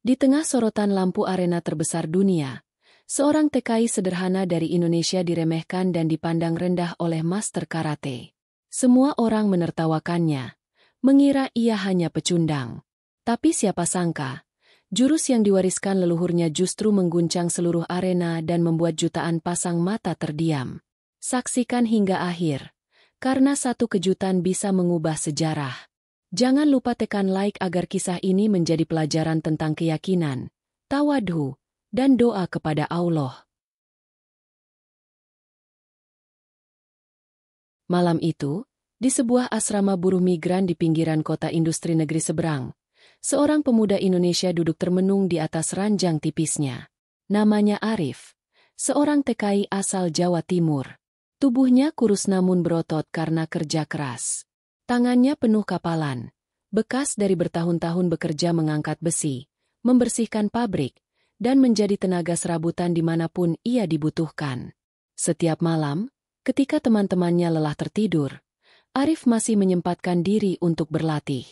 Di tengah sorotan lampu arena terbesar dunia, seorang TKI sederhana dari Indonesia diremehkan dan dipandang rendah oleh master karate. Semua orang menertawakannya, mengira ia hanya pecundang. Tapi siapa sangka, jurus yang diwariskan leluhurnya justru mengguncang seluruh arena dan membuat jutaan pasang mata terdiam. Saksikan hingga akhir, karena satu kejutan bisa mengubah sejarah. Jangan lupa tekan like agar kisah ini menjadi pelajaran tentang keyakinan, tawadhu, dan doa kepada Allah. Malam itu, di sebuah asrama buruh migran di pinggiran kota industri negeri seberang, seorang pemuda Indonesia duduk termenung di atas ranjang tipisnya. Namanya Arif, seorang TKI asal Jawa Timur. Tubuhnya kurus namun berotot karena kerja keras. Tangannya penuh kapalan, bekas dari bertahun-tahun bekerja mengangkat besi, membersihkan pabrik, dan menjadi tenaga serabutan dimanapun ia dibutuhkan. Setiap malam, ketika teman-temannya lelah tertidur, Arif masih menyempatkan diri untuk berlatih.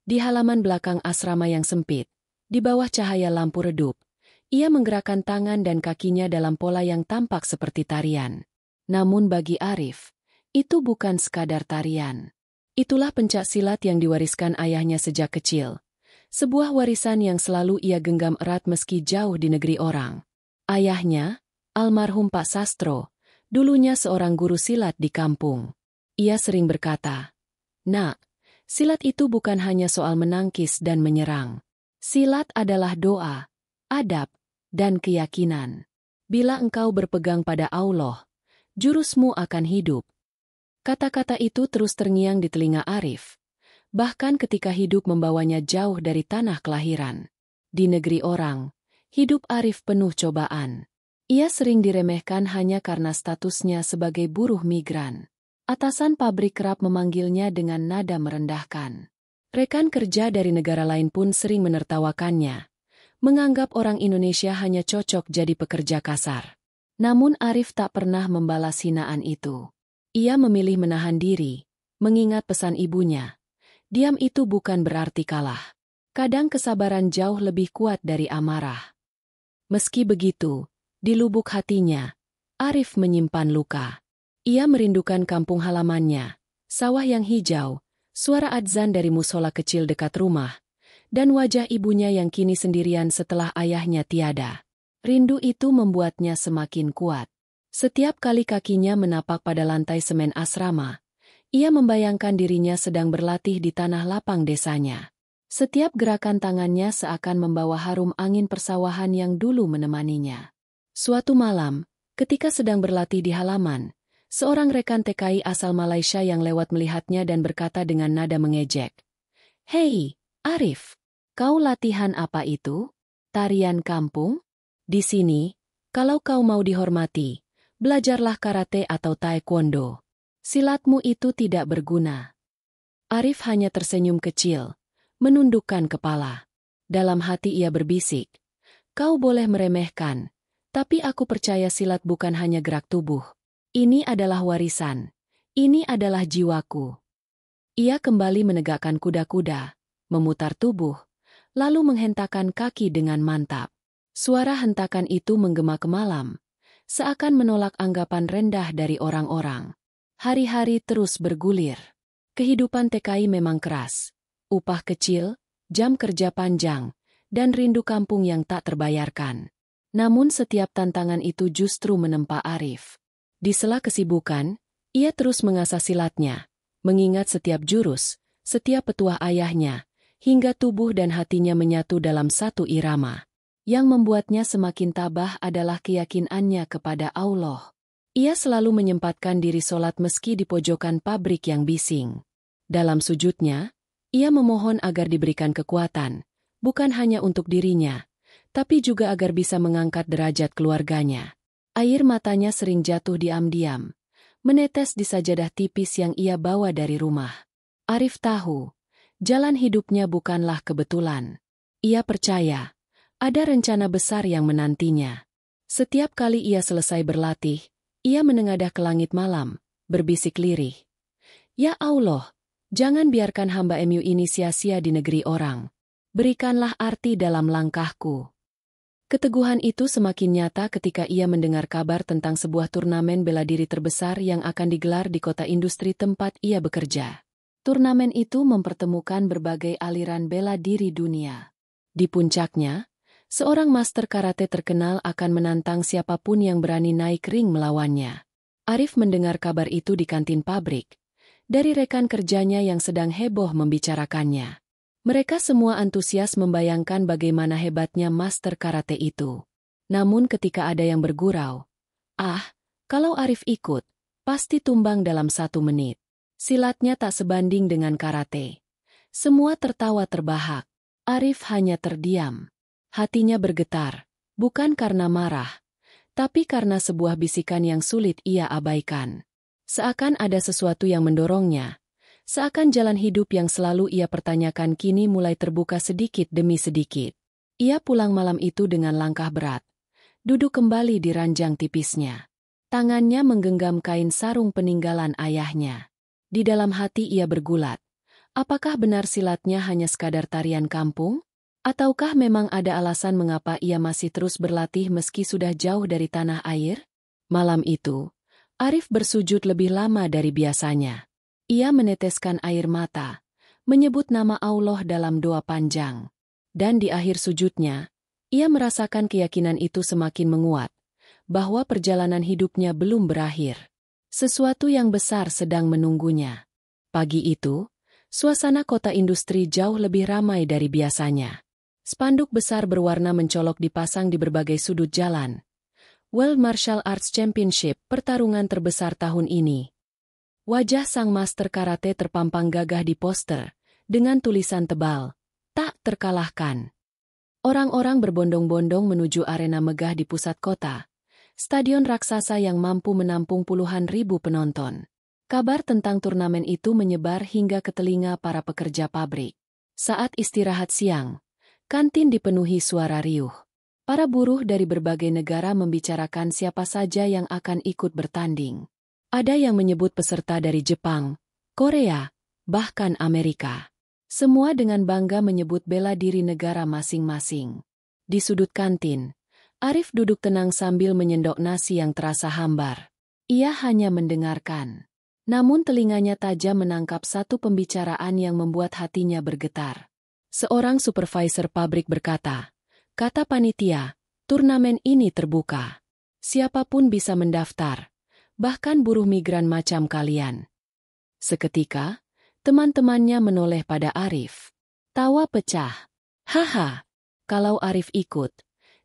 Di halaman belakang asrama yang sempit, di bawah cahaya lampu redup, ia menggerakkan tangan dan kakinya dalam pola yang tampak seperti tarian. Namun bagi Arif, itu bukan sekadar tarian. Itulah pencak silat yang diwariskan ayahnya sejak kecil. Sebuah warisan yang selalu ia genggam erat meski jauh di negeri orang. Ayahnya, almarhum Pak Sastro, dulunya seorang guru silat di kampung. Ia sering berkata, "Nak, silat itu bukan hanya soal menangkis dan menyerang. Silat adalah doa, adab, dan keyakinan. Bila engkau berpegang pada Allah, jurusmu akan hidup." Kata-kata itu terus terngiang di telinga Arif, bahkan ketika hidup membawanya jauh dari tanah kelahiran. Di negeri orang, hidup Arif penuh cobaan. Ia sering diremehkan hanya karena statusnya sebagai buruh migran. Atasan pabrik kerap memanggilnya dengan nada merendahkan. Rekan kerja dari negara lain pun sering menertawakannya, menganggap orang Indonesia hanya cocok jadi pekerja kasar. Namun Arif tak pernah membalas hinaan itu. Ia memilih menahan diri, mengingat pesan ibunya. Diam itu bukan berarti kalah. Kadang kesabaran jauh lebih kuat dari amarah. Meski begitu, di lubuk hatinya, Arif menyimpan luka. Ia merindukan kampung halamannya, sawah yang hijau, suara adzan dari musola kecil dekat rumah, dan wajah ibunya yang kini sendirian setelah ayahnya tiada. Rindu itu membuatnya semakin kuat. Setiap kali kakinya menapak pada lantai semen asrama, ia membayangkan dirinya sedang berlatih di tanah lapang desanya. Setiap gerakan tangannya seakan membawa harum angin persawahan yang dulu menemaninya. Suatu malam, ketika sedang berlatih di halaman, seorang rekan TKI asal Malaysia yang lewat melihatnya dan berkata dengan nada mengejek, "Hei, Arif, kau latihan apa itu? Tarian kampung? Di sini, kalau kau mau dihormati, belajarlah karate atau taekwondo. Silatmu itu tidak berguna." Arif hanya tersenyum kecil, menundukkan kepala. Dalam hati ia berbisik, "Kau boleh meremehkan, tapi aku percaya silat bukan hanya gerak tubuh. Ini adalah warisan. Ini adalah jiwaku." Ia kembali menegakkan kuda-kuda, memutar tubuh, lalu menghentakkan kaki dengan mantap. Suara hentakan itu menggema ke malam, seakan menolak anggapan rendah dari orang-orang. Hari-hari terus bergulir. Kehidupan TKI memang keras. Upah kecil, jam kerja panjang, dan rindu kampung yang tak terbayarkan. Namun setiap tantangan itu justru menempa Arif. Di sela kesibukan, ia terus mengasah silatnya, mengingat setiap jurus, setiap petuah ayahnya, hingga tubuh dan hatinya menyatu dalam satu irama. Yang membuatnya semakin tabah adalah keyakinannya kepada Allah. Ia selalu menyempatkan diri sholat meski di pojokan pabrik yang bising. Dalam sujudnya, ia memohon agar diberikan kekuatan, bukan hanya untuk dirinya, tapi juga agar bisa mengangkat derajat keluarganya. Air matanya sering jatuh diam-diam, menetes di sajadah tipis yang ia bawa dari rumah. Arif tahu, jalan hidupnya bukanlah kebetulan. Ia percaya, ada rencana besar yang menantinya. Setiap kali ia selesai berlatih, ia menengadah ke langit malam, berbisik lirih, "Ya Allah, jangan biarkan hamba MU ini sia-sia di negeri orang. Berikanlah arti dalam langkahku. Keteguhan itu semakin nyata ketika ia mendengar kabar tentang sebuah turnamen bela diri terbesar yang akan digelar di kota industri tempat ia bekerja. Turnamen itu mempertemukan berbagai aliran bela diri dunia. Di puncaknya, seorang master karate terkenal akan menantang siapapun yang berani naik ring melawannya. Arif mendengar kabar itu di kantin pabrik, dari rekan kerjanya yang sedang heboh membicarakannya. Mereka semua antusias membayangkan bagaimana hebatnya master karate itu. Namun ketika ada yang bergurau, kalau Arif ikut, pasti tumbang dalam 1 menit. Silatnya tak sebanding dengan karate. Semua tertawa terbahak. Arif hanya terdiam. Hatinya bergetar, bukan karena marah, tapi karena sebuah bisikan yang sulit ia abaikan. Seakan ada sesuatu yang mendorongnya. Seakan jalan hidup yang selalu ia pertanyakan kini mulai terbuka sedikit demi sedikit. Ia pulang malam itu dengan langkah berat. Duduk kembali di ranjang tipisnya. Tangannya menggenggam kain sarung peninggalan ayahnya. Di dalam hati ia bergulat. Apakah benar silatnya hanya sekadar tarian kampung? Ataukah memang ada alasan mengapa ia masih terus berlatih meski sudah jauh dari tanah air? Malam itu, Arif bersujud lebih lama dari biasanya. Ia meneteskan air mata, menyebut nama Allah dalam doa panjang. Dan di akhir sujudnya, ia merasakan keyakinan itu semakin menguat, bahwa perjalanan hidupnya belum berakhir. Sesuatu yang besar sedang menunggunya. Pagi itu, suasana kota industri jauh lebih ramai dari biasanya. Spanduk besar berwarna mencolok dipasang di berbagai sudut jalan. World Martial Arts Championship, pertarungan terbesar tahun ini. Wajah sang master karate terpampang gagah di poster, dengan tulisan tebal, tak terkalahkan. Orang-orang berbondong-bondong menuju arena megah di pusat kota, stadion raksasa yang mampu menampung puluhan ribu penonton. Kabar tentang turnamen itu menyebar hingga ke telinga para pekerja pabrik. Saat istirahat siang, kantin dipenuhi suara riuh. Para buruh dari berbagai negara membicarakan siapa saja yang akan ikut bertanding. Ada yang menyebut peserta dari Jepang, Korea, bahkan Amerika. Semua dengan bangga menyebut bela diri negara masing-masing. Di sudut kantin, Arif duduk tenang sambil menyendok nasi yang terasa hambar. Ia hanya mendengarkan. Namun telinganya tajam menangkap satu pembicaraan yang membuat hatinya bergetar. Seorang supervisor pabrik berkata, "Kata panitia, turnamen ini terbuka. Siapapun bisa mendaftar. Bahkan buruh migran macam kalian." Seketika, teman-temannya menoleh pada Arif. Tawa pecah. Haha, kalau Arif ikut,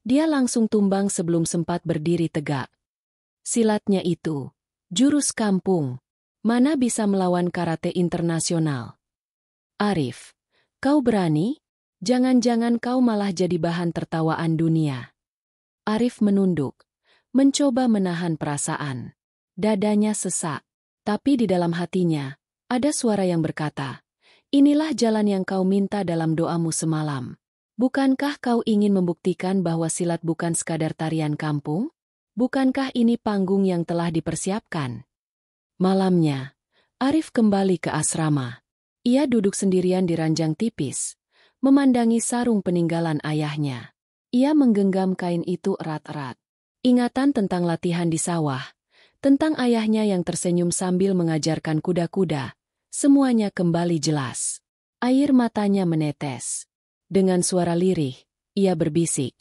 dia langsung tumbang sebelum sempat berdiri tegak. Silatnya itu, jurus kampung, mana bisa melawan karate internasional. Arif, kau berani? Jangan-jangan kau malah jadi bahan tertawaan dunia. Arif menunduk, mencoba menahan perasaan. Dadanya sesak, tapi di dalam hatinya, ada suara yang berkata, "Inilah jalan yang kau minta dalam doamu semalam. Bukankah kau ingin membuktikan bahwa silat bukan sekadar tarian kampung? Bukankah ini panggung yang telah dipersiapkan?" Malamnya, Arif kembali ke asrama. Ia duduk sendirian di ranjang tipis, memandangi sarung peninggalan ayahnya. Ia menggenggam kain itu erat-erat. Ingatan tentang latihan di sawah, tentang ayahnya yang tersenyum sambil mengajarkan kuda-kuda, semuanya kembali jelas. Air matanya menetes. Dengan suara lirih, ia berbisik,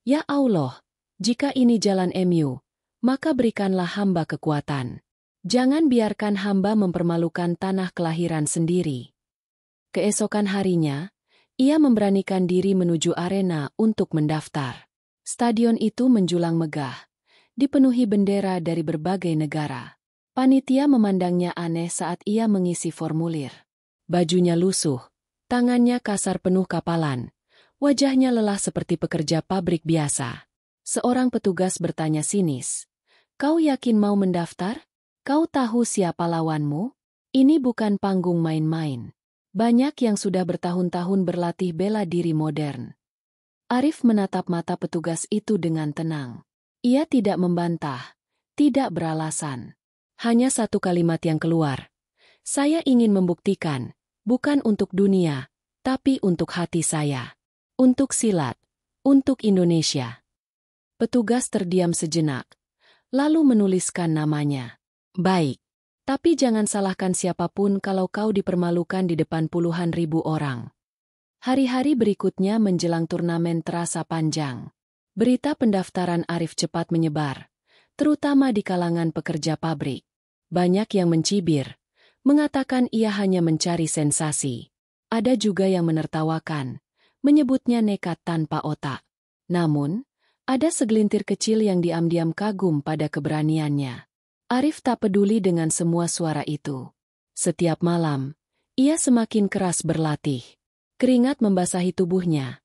"Ya Allah, jika ini jalan MU, maka berikanlah hamba kekuatan. Jangan biarkan hamba mempermalukan tanah kelahiran sendiri." Keesokan harinya, ia memberanikan diri menuju arena untuk mendaftar. Stadion itu menjulang megah, dipenuhi bendera dari berbagai negara. Panitia memandangnya aneh saat ia mengisi formulir. Bajunya lusuh, tangannya kasar penuh kapalan, wajahnya lelah seperti pekerja pabrik biasa. Seorang petugas bertanya sinis, "Kau yakin mau mendaftar? Kau tahu siapa lawanmu? Ini bukan panggung main-main. Banyak yang sudah bertahun-tahun berlatih bela diri modern." Arif menatap mata petugas itu dengan tenang. Ia tidak membantah, tidak beralasan. Hanya satu kalimat yang keluar. "Saya ingin membuktikan, bukan untuk dunia, tapi untuk hati saya. Untuk silat. Untuk Indonesia. Petugas terdiam sejenak, lalu menuliskan namanya. Baik. Tapi jangan salahkan siapapun kalau kau dipermalukan di depan puluhan ribu orang. Hari-hari berikutnya menjelang turnamen terasa panjang. Berita pendaftaran Arif cepat menyebar, terutama di kalangan pekerja pabrik. Banyak yang mencibir, mengatakan ia hanya mencari sensasi. Ada juga yang menertawakan, menyebutnya nekat tanpa otak. Namun, ada segelintir kecil yang diam-diam kagum pada keberaniannya. Arif tak peduli dengan semua suara itu. Setiap malam, ia semakin keras berlatih. Keringat membasahi tubuhnya.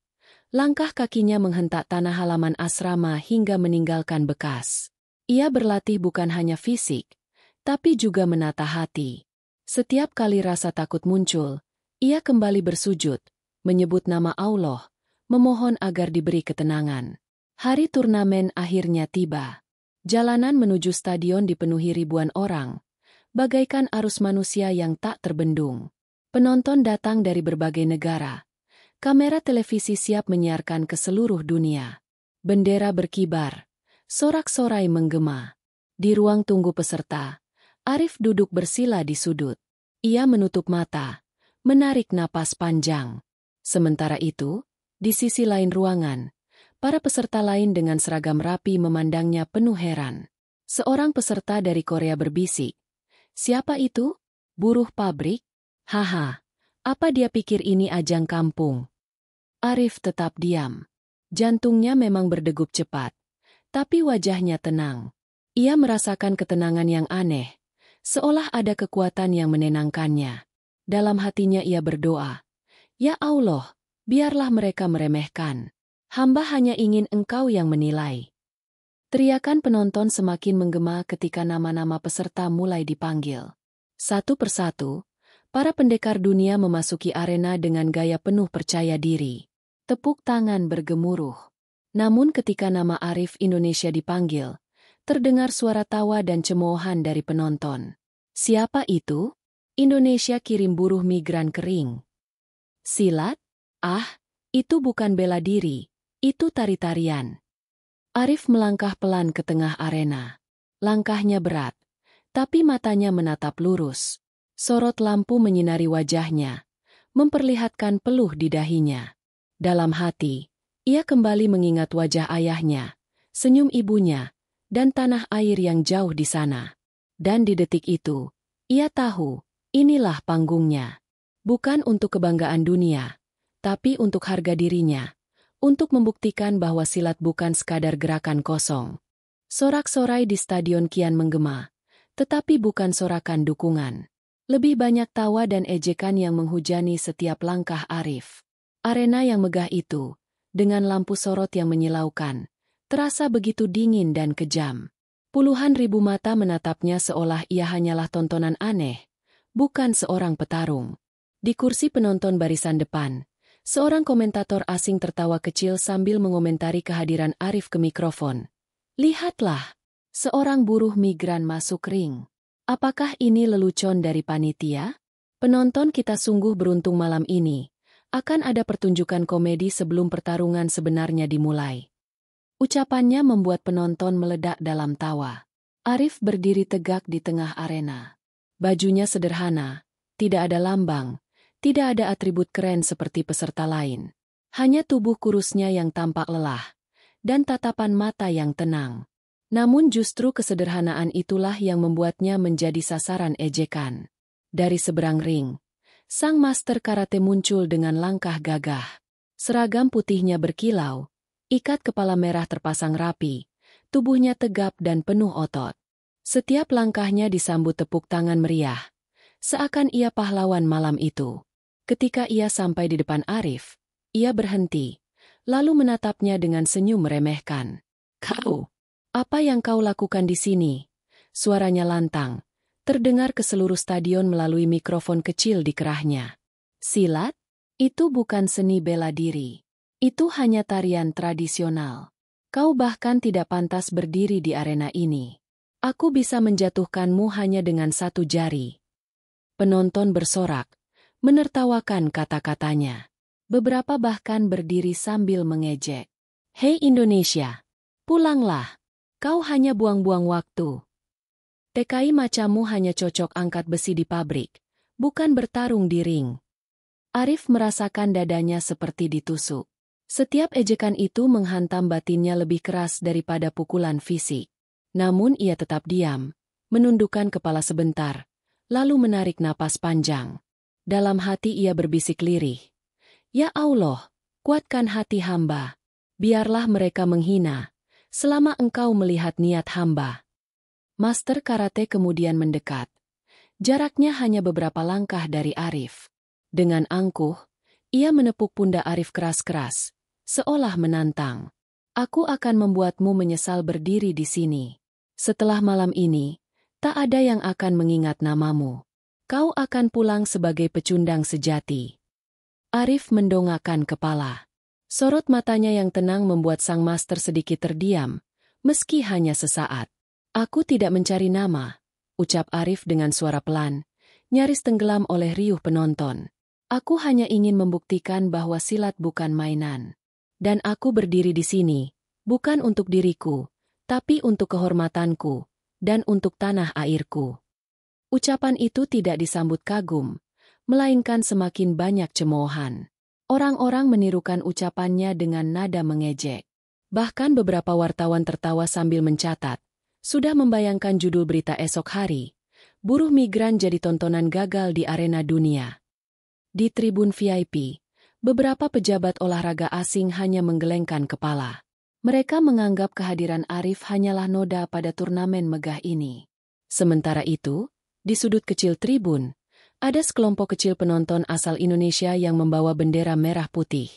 Langkah kakinya menghentak tanah halaman asrama hingga meninggalkan bekas. Ia berlatih bukan hanya fisik, tapi juga menata hati. Setiap kali rasa takut muncul, ia kembali bersujud, menyebut nama Allah, memohon agar diberi ketenangan. Hari turnamen akhirnya tiba. Jalanan menuju stadion dipenuhi ribuan orang, bagaikan arus manusia yang tak terbendung. Penonton datang dari berbagai negara. Kamera televisi siap menyiarkan ke seluruh dunia. Bendera berkibar, sorak-sorai menggema. Di ruang tunggu peserta, Arif duduk bersila di sudut. Ia menutup mata, menarik napas panjang. Sementara itu, di sisi lain ruangan, para peserta lain dengan seragam rapi memandangnya penuh heran. Seorang peserta dari Korea berbisik. Siapa itu? Buruh pabrik? Haha, apa dia pikir ini ajang kampung? Arif tetap diam. Jantungnya memang berdegup cepat, tapi wajahnya tenang. Ia merasakan ketenangan yang aneh, seolah ada kekuatan yang menenangkannya. Dalam hatinya ia berdoa, "Ya Allah, biarlah mereka meremehkan. Hamba hanya ingin Engkau yang menilai." Teriakan penonton semakin menggema ketika nama-nama peserta mulai dipanggil. Satu persatu, para pendekar dunia memasuki arena dengan gaya penuh percaya diri. Tepuk tangan bergemuruh. Namun ketika nama Arif Indonesia dipanggil, terdengar suara tawa dan cemoohan dari penonton. Siapa itu? Indonesia kirim buruh migran kering. Silat? Ah, itu bukan bela diri, itu tari-tarian. Arif melangkah pelan ke tengah arena. Langkahnya berat, tapi matanya menatap lurus. Sorot lampu menyinari wajahnya, memperlihatkan peluh di dahinya. Dalam hati, ia kembali mengingat wajah ayahnya, senyum ibunya, dan tanah air yang jauh di sana. Dan di detik itu, ia tahu, inilah panggungnya. Bukan untuk kebanggaan dunia, tapi untuk harga dirinya. Untuk membuktikan bahwa silat bukan sekadar gerakan kosong. Sorak-sorai di stadion kian menggema, tetapi bukan sorakan dukungan. Lebih banyak tawa dan ejekan yang menghujani setiap langkah Arif. Arena yang megah itu, dengan lampu sorot yang menyilaukan, terasa begitu dingin dan kejam. Puluhan ribu mata menatapnya seolah ia hanyalah tontonan aneh, bukan seorang petarung. Di kursi penonton barisan depan, seorang komentator asing tertawa kecil sambil mengomentari kehadiran Arif ke mikrofon. "Lihatlah, seorang buruh migran masuk ring. Apakah ini lelucon dari panitia? Penonton kita sungguh beruntung malam ini. Akan ada pertunjukan komedi sebelum pertarungan sebenarnya dimulai." Ucapannya membuat penonton meledak dalam tawa. Arif berdiri tegak di tengah arena. Bajunya sederhana, tidak ada lambang, tidak ada atribut keren seperti peserta lain. Hanya tubuh kurusnya yang tampak lelah, dan tatapan mata yang tenang. Namun justru kesederhanaan itulah yang membuatnya menjadi sasaran ejekan. Dari seberang ring, sang master karate muncul dengan langkah gagah. Seragam putihnya berkilau, ikat kepala merah terpasang rapi, tubuhnya tegap dan penuh otot. Setiap langkahnya disambut tepuk tangan meriah, seakan ia pahlawan malam itu. Ketika ia sampai di depan Arif, ia berhenti, lalu menatapnya dengan senyum meremehkan. "Kau, apa yang kau lakukan di sini?" Suaranya lantang, terdengar ke seluruh stadion melalui mikrofon kecil di kerahnya. "Silat? Itu bukan seni bela diri. Itu hanya tarian tradisional. Kau bahkan tidak pantas berdiri di arena ini. Aku bisa menjatuhkanmu hanya dengan satu jari." Penonton bersorak, menertawakan kata-katanya. Beberapa bahkan berdiri sambil mengejek. "Hei Indonesia, pulanglah. Kau hanya buang-buang waktu. TKI macammu hanya cocok angkat besi di pabrik, bukan bertarung di ring." Arif merasakan dadanya seperti ditusuk. Setiap ejekan itu menghantam batinnya lebih keras daripada pukulan fisik. Namun ia tetap diam, menundukkan kepala sebentar, lalu menarik napas panjang. Dalam hati ia berbisik lirih. "Ya Allah, kuatkan hati hamba. Biarlah mereka menghina, selama engkau melihat niat hamba." Master karate kemudian mendekat. Jaraknya hanya beberapa langkah dari Arif. Dengan angkuh, ia menepuk pundak Arif keras-keras, seolah menantang. "Aku akan membuatmu menyesal berdiri di sini. Setelah malam ini, tak ada yang akan mengingat namamu. Kau akan pulang sebagai pecundang sejati." Arif mendongakkan kepala. Sorot matanya yang tenang membuat sang master sedikit terdiam, meski hanya sesaat. "Aku tidak mencari nama," ucap Arif dengan suara pelan, nyaris tenggelam oleh riuh penonton. "Aku hanya ingin membuktikan bahwa silat bukan mainan. Dan aku berdiri di sini, bukan untuk diriku, tapi untuk kehormatanku, dan untuk tanah airku." Ucapan itu tidak disambut kagum, melainkan semakin banyak cemoohan. Orang-orang menirukan ucapannya dengan nada mengejek. Bahkan beberapa wartawan tertawa sambil mencatat, sudah membayangkan judul berita esok hari, "Buruh migran jadi tontonan gagal di arena dunia." Di tribun VIP, beberapa pejabat olahraga asing hanya menggelengkan kepala. Mereka menganggap kehadiran Arif hanyalah noda pada turnamen megah ini. Sementara itu, di sudut kecil tribun, ada sekelompok kecil penonton asal Indonesia yang membawa bendera merah putih.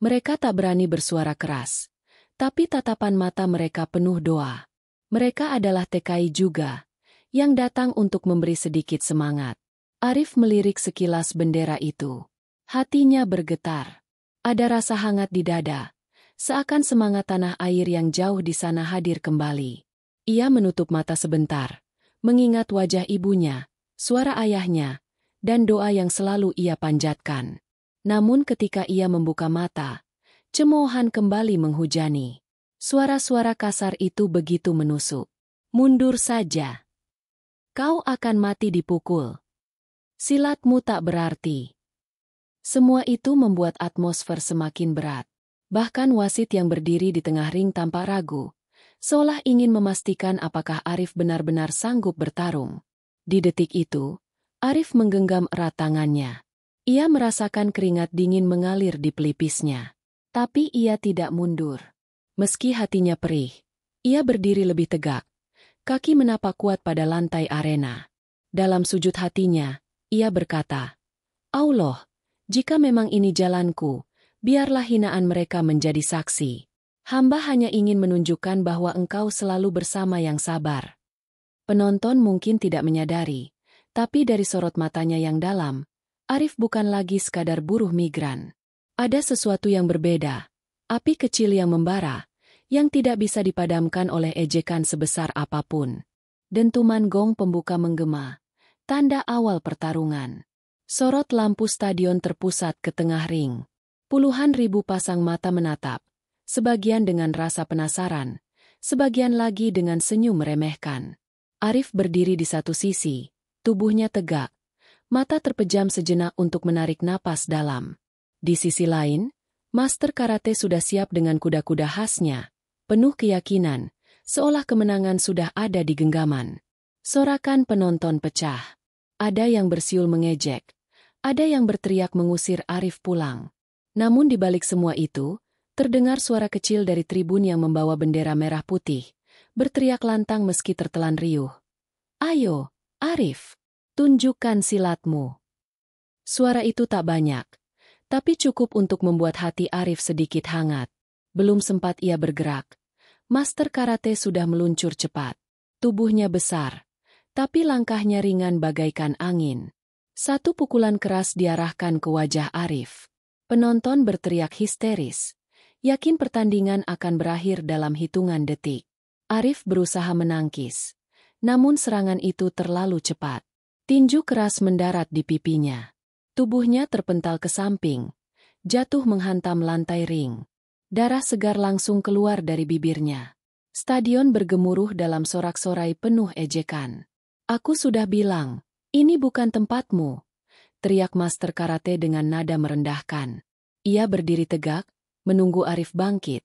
Mereka tak berani bersuara keras, tapi tatapan mata mereka penuh doa. Mereka adalah TKI juga, yang datang untuk memberi sedikit semangat. Arif melirik sekilas bendera itu. Hatinya bergetar. Ada rasa hangat di dada, seakan semangat tanah air yang jauh di sana hadir kembali. Ia menutup mata sebentar, mengingat wajah ibunya, suara ayahnya, dan doa yang selalu ia panjatkan. Namun ketika ia membuka mata, cemoohan kembali menghujani. Suara-suara kasar itu begitu menusuk. "Mundur saja. Kau akan mati dipukul. Silatmu tak berarti." Semua itu membuat atmosfer semakin berat. Bahkan wasit yang berdiri di tengah ring tampak ragu, seolah ingin memastikan apakah Arif benar-benar sanggup bertarung. Di detik itu, Arif menggenggam erat tangannya. Ia merasakan keringat dingin mengalir di pelipisnya. Tapi ia tidak mundur. Meski hatinya perih, ia berdiri lebih tegak. Kaki menapak kuat pada lantai arena. Dalam sujud hatinya, ia berkata, "Allah, jika memang ini jalanku, biarlah hinaan mereka menjadi saksi. Hamba hanya ingin menunjukkan bahwa engkau selalu bersama yang sabar." Penonton mungkin tidak menyadari, tapi dari sorot matanya yang dalam, Arif bukan lagi sekadar buruh migran. Ada sesuatu yang berbeda, api kecil yang membara, yang tidak bisa dipadamkan oleh ejekan sebesar apapun. Dentuman gong pembuka menggema, tanda awal pertarungan. Sorot lampu stadion terpusat ke tengah ring. Puluhan ribu pasang mata menatap, sebagian dengan rasa penasaran, sebagian lagi dengan senyum meremehkan. Arif berdiri di satu sisi, tubuhnya tegak, mata terpejam sejenak untuk menarik napas dalam. Di sisi lain, Master Karate sudah siap dengan kuda-kuda khasnya, penuh keyakinan, seolah kemenangan sudah ada di genggaman. Sorakan penonton pecah. Ada yang bersiul mengejek, ada yang berteriak mengusir Arif pulang. Namun di balik semua itu, terdengar suara kecil dari tribun yang membawa bendera merah putih, berteriak lantang meski tertelan riuh. "Ayo, Arif, tunjukkan silatmu." Suara itu tak banyak, tapi cukup untuk membuat hati Arif sedikit hangat. Belum sempat ia bergerak, Master Karate sudah meluncur cepat. Tubuhnya besar, tapi langkahnya ringan bagaikan angin. Satu pukulan keras diarahkan ke wajah Arif. Penonton berteriak histeris, yakin pertandingan akan berakhir dalam hitungan detik. Arif berusaha menangkis, namun serangan itu terlalu cepat. Tinju keras mendarat di pipinya. Tubuhnya terpental ke samping, jatuh menghantam lantai ring. Darah segar langsung keluar dari bibirnya. Stadion bergemuruh dalam sorak-sorai penuh ejekan. "Aku sudah bilang, ini bukan tempatmu," teriak master karate dengan nada merendahkan. Ia berdiri tegak, menunggu Arif bangkit,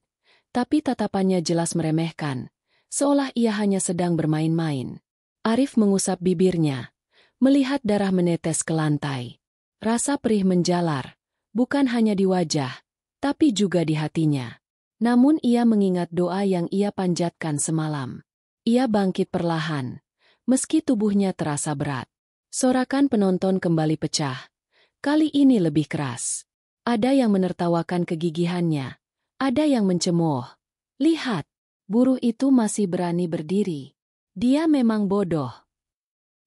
tapi tatapannya jelas meremehkan, seolah ia hanya sedang bermain-main. Arif mengusap bibirnya, melihat darah menetes ke lantai. Rasa perih menjalar, bukan hanya di wajah, tapi juga di hatinya. Namun ia mengingat doa yang ia panjatkan semalam. Ia bangkit perlahan, meski tubuhnya terasa berat. Sorakan penonton kembali pecah. Kali ini lebih keras. Ada yang menertawakan kegigihannya, ada yang mencemooh. "Lihat, buruh itu masih berani berdiri. Dia memang bodoh."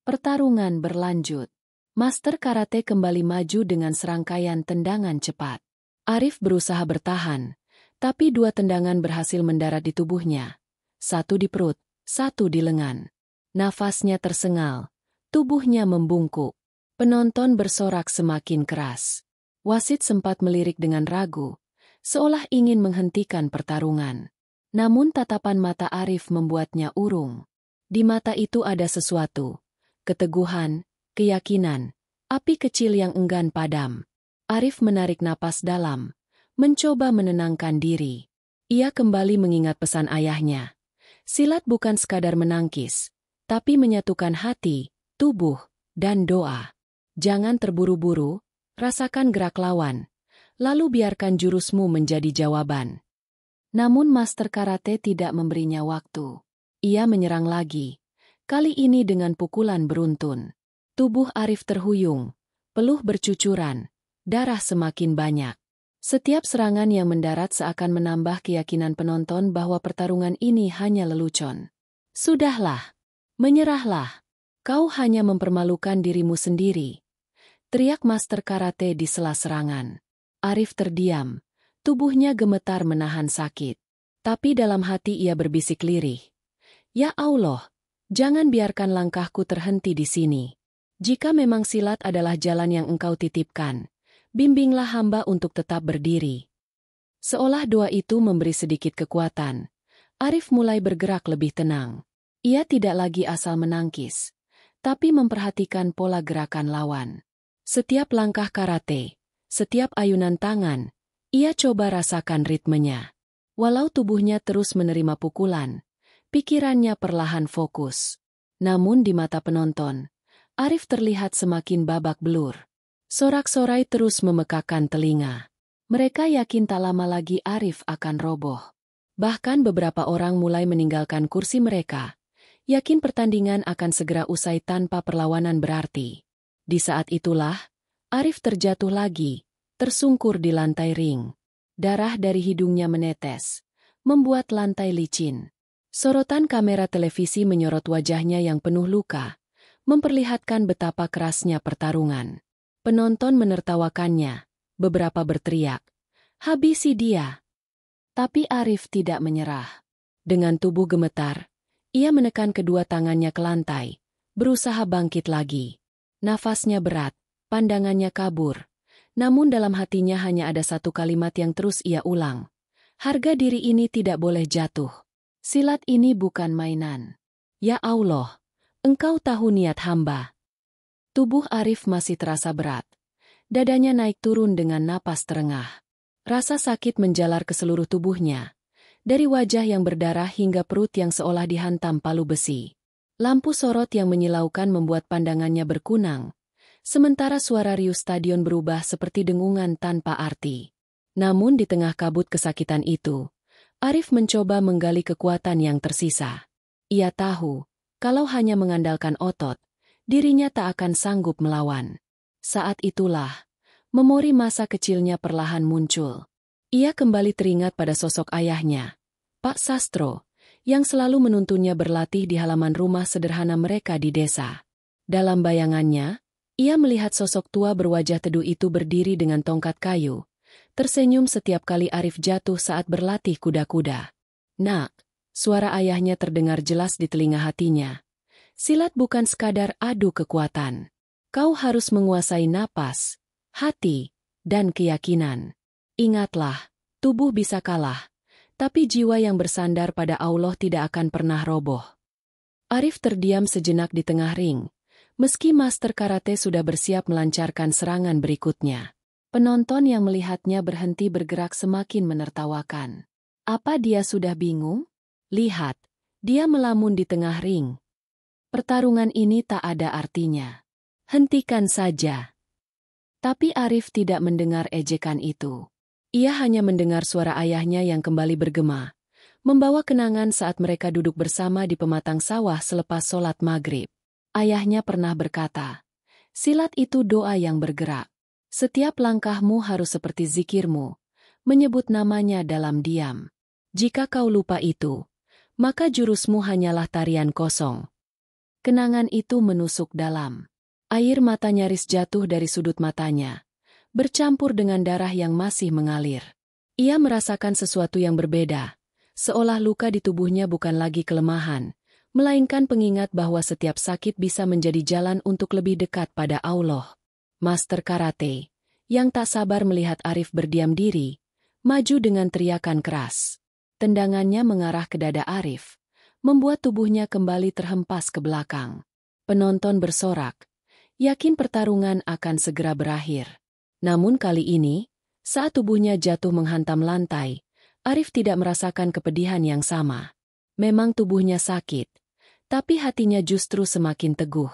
Pertarungan berlanjut. Master karate kembali maju dengan serangkaian tendangan cepat. Arif berusaha bertahan, tapi 2 tendangan berhasil mendarat di tubuhnya. 1 di perut, 1 di lengan. Nafasnya tersengal, tubuhnya membungkuk. Penonton bersorak semakin keras. Wasit sempat melirik dengan ragu, seolah ingin menghentikan pertarungan. Namun tatapan mata Arif membuatnya urung. Di mata itu ada sesuatu, keteguhan, keyakinan, api kecil yang enggan padam. Arif menarik napas dalam, mencoba menenangkan diri. Ia kembali mengingat pesan ayahnya. Silat bukan sekadar menangkis, tapi menyatukan hati, tubuh, dan doa. Jangan terburu-buru, rasakan gerak lawan, lalu biarkan jurusmu menjadi jawaban. Namun master karate tidak memberinya waktu. Ia menyerang lagi, kali ini dengan pukulan beruntun. Tubuh Arif terhuyung, peluh bercucuran, darah semakin banyak. Setiap serangan yang mendarat seakan menambah keyakinan penonton bahwa pertarungan ini hanya lelucon. "Sudahlah, menyerahlah. Kau hanya mempermalukan dirimu sendiri," teriak master karate di sela serangan. Arif terdiam, tubuhnya gemetar menahan sakit. Tapi dalam hati ia berbisik lirih. "Ya Allah, jangan biarkan langkahku terhenti di sini. Jika memang silat adalah jalan yang Engkau titipkan, bimbinglah hamba untuk tetap berdiri." Seolah doa itu memberi sedikit kekuatan, Arif mulai bergerak lebih tenang. Ia tidak lagi asal menangkis, tapi memperhatikan pola gerakan lawan. Setiap langkah karate, setiap ayunan tangan, ia coba rasakan ritmenya. Walau tubuhnya terus menerima pukulan, pikirannya perlahan fokus. Namun di mata penonton, Arif terlihat semakin babak belur. Sorak-sorai terus memekakan telinga. Mereka yakin tak lama lagi Arif akan roboh. Bahkan beberapa orang mulai meninggalkan kursi mereka, yakin pertandingan akan segera usai tanpa perlawanan berarti. Di saat itulah, Arif terjatuh lagi, tersungkur di lantai ring. Darah dari hidungnya menetes, membuat lantai licin. Sorotan kamera televisi menyorot wajahnya yang penuh luka, memperlihatkan betapa kerasnya pertarungan. Penonton menertawakannya, beberapa berteriak, "Habisi dia!" Tapi Arif tidak menyerah. Dengan tubuh gemetar, ia menekan kedua tangannya ke lantai, berusaha bangkit lagi. Nafasnya berat, pandangannya kabur. Namun dalam hatinya hanya ada satu kalimat yang terus ia ulang. Harga diri ini tidak boleh jatuh. Silat ini bukan mainan. Ya Allah, Engkau tahu niat hamba. Tubuh Arif masih terasa berat. Dadanya naik turun dengan napas terengah. Rasa sakit menjalar ke seluruh tubuhnya. Dari wajah yang berdarah hingga perut yang seolah dihantam palu besi. Lampu sorot yang menyilaukan membuat pandangannya berkunang. Sementara suara riuh stadion berubah seperti dengungan tanpa arti. Namun di tengah kabut kesakitan itu, Arif mencoba menggali kekuatan yang tersisa. Ia tahu, kalau hanya mengandalkan otot, dirinya tak akan sanggup melawan. Saat itulah, memori masa kecilnya perlahan muncul. Ia kembali teringat pada sosok ayahnya, Pak Sastro, yang selalu menuntunnya berlatih di halaman rumah sederhana mereka di desa. Dalam bayangannya, ia melihat sosok tua berwajah teduh itu berdiri dengan tongkat kayu, tersenyum setiap kali Arif jatuh saat berlatih kuda-kuda. "Nak," suara ayahnya terdengar jelas di telinga hatinya. "Silat bukan sekadar adu kekuatan. Kau harus menguasai napas, hati, dan keyakinan. Ingatlah, tubuh bisa kalah, tapi jiwa yang bersandar pada Allah tidak akan pernah roboh. Arif terdiam sejenak di tengah ring, meski master karate sudah bersiap melancarkan serangan berikutnya. Penonton yang melihatnya berhenti bergerak semakin menertawakan. Apa dia sudah bingung? Lihat, dia melamun di tengah ring. Pertarungan ini tak ada artinya. Hentikan saja. Tapi Arif tidak mendengar ejekan itu. Ia hanya mendengar suara ayahnya yang kembali bergema, membawa kenangan saat mereka duduk bersama di pematang sawah selepas sholat maghrib. Ayahnya pernah berkata, silat itu doa yang bergerak. Setiap langkahmu harus seperti zikirmu, menyebut namanya dalam diam. Jika kau lupa itu, maka jurusmu hanyalah tarian kosong. Kenangan itu menusuk dalam. Air mata nyaris jatuh dari sudut matanya, bercampur dengan darah yang masih mengalir. Ia merasakan sesuatu yang berbeda, seolah luka di tubuhnya bukan lagi kelemahan, melainkan pengingat bahwa setiap sakit bisa menjadi jalan untuk lebih dekat pada Allah. Master karate, yang tak sabar melihat Arif berdiam diri, maju dengan teriakan keras. Tendangannya mengarah ke dada Arif, membuat tubuhnya kembali terhempas ke belakang. Penonton bersorak, yakin pertarungan akan segera berakhir. Namun kali ini, saat tubuhnya jatuh menghantam lantai, Arif tidak merasakan kepedihan yang sama. Memang tubuhnya sakit, tapi hatinya justru semakin teguh.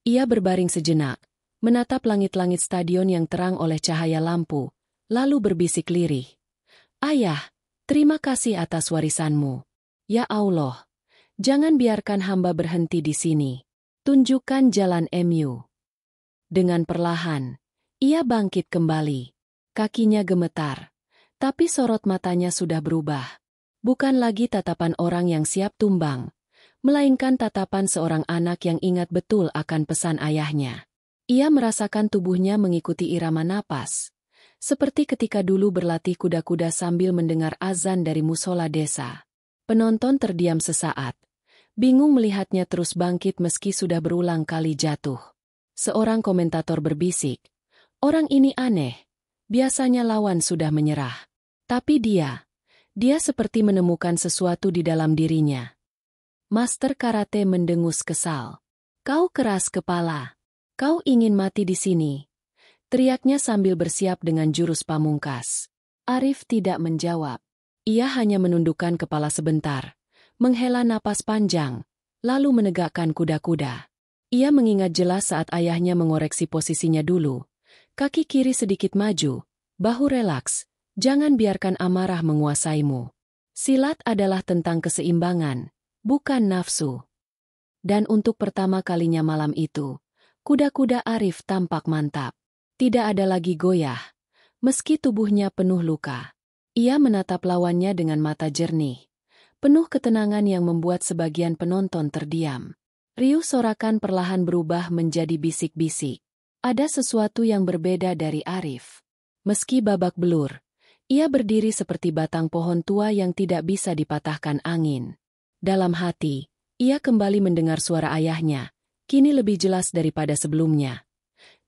Ia berbaring sejenak, menatap langit-langit stadion yang terang oleh cahaya lampu, lalu berbisik lirih. Ayah, terima kasih atas warisanmu. Ya Allah, jangan biarkan hamba berhenti di sini. Tunjukkan jalan MU. Dengan perlahan, ia bangkit kembali. Kakinya gemetar, tapi sorot matanya sudah berubah. Bukan lagi tatapan orang yang siap tumbang, melainkan tatapan seorang anak yang ingat betul akan pesan ayahnya. Ia merasakan tubuhnya mengikuti irama napas, seperti ketika dulu berlatih kuda-kuda sambil mendengar azan dari musola desa. Penonton terdiam sesaat, bingung melihatnya terus bangkit meski sudah berulang kali jatuh. Seorang komentator berbisik, orang ini aneh, biasanya lawan sudah menyerah. Tapi dia seperti menemukan sesuatu di dalam dirinya. Master karate mendengus kesal. Kau keras kepala. Kau ingin mati di sini. Teriaknya sambil bersiap dengan jurus pamungkas. Arif tidak menjawab. Ia hanya menundukkan kepala sebentar, menghela napas panjang, lalu menegakkan kuda-kuda. Ia mengingat jelas saat ayahnya mengoreksi posisinya dulu. Kaki kiri sedikit maju, bahu relaks, jangan biarkan amarah menguasaimu. Silat adalah tentang keseimbangan, bukan nafsu. Dan untuk pertama kalinya malam itu, kuda-kuda Arif tampak mantap. Tidak ada lagi goyah, meski tubuhnya penuh luka. Ia menatap lawannya dengan mata jernih, penuh ketenangan yang membuat sebagian penonton terdiam. Riuh sorakan perlahan berubah menjadi bisik-bisik. Ada sesuatu yang berbeda dari Arif. Meski babak belur, ia berdiri seperti batang pohon tua yang tidak bisa dipatahkan angin. Dalam hati, ia kembali mendengar suara ayahnya, kini lebih jelas daripada sebelumnya.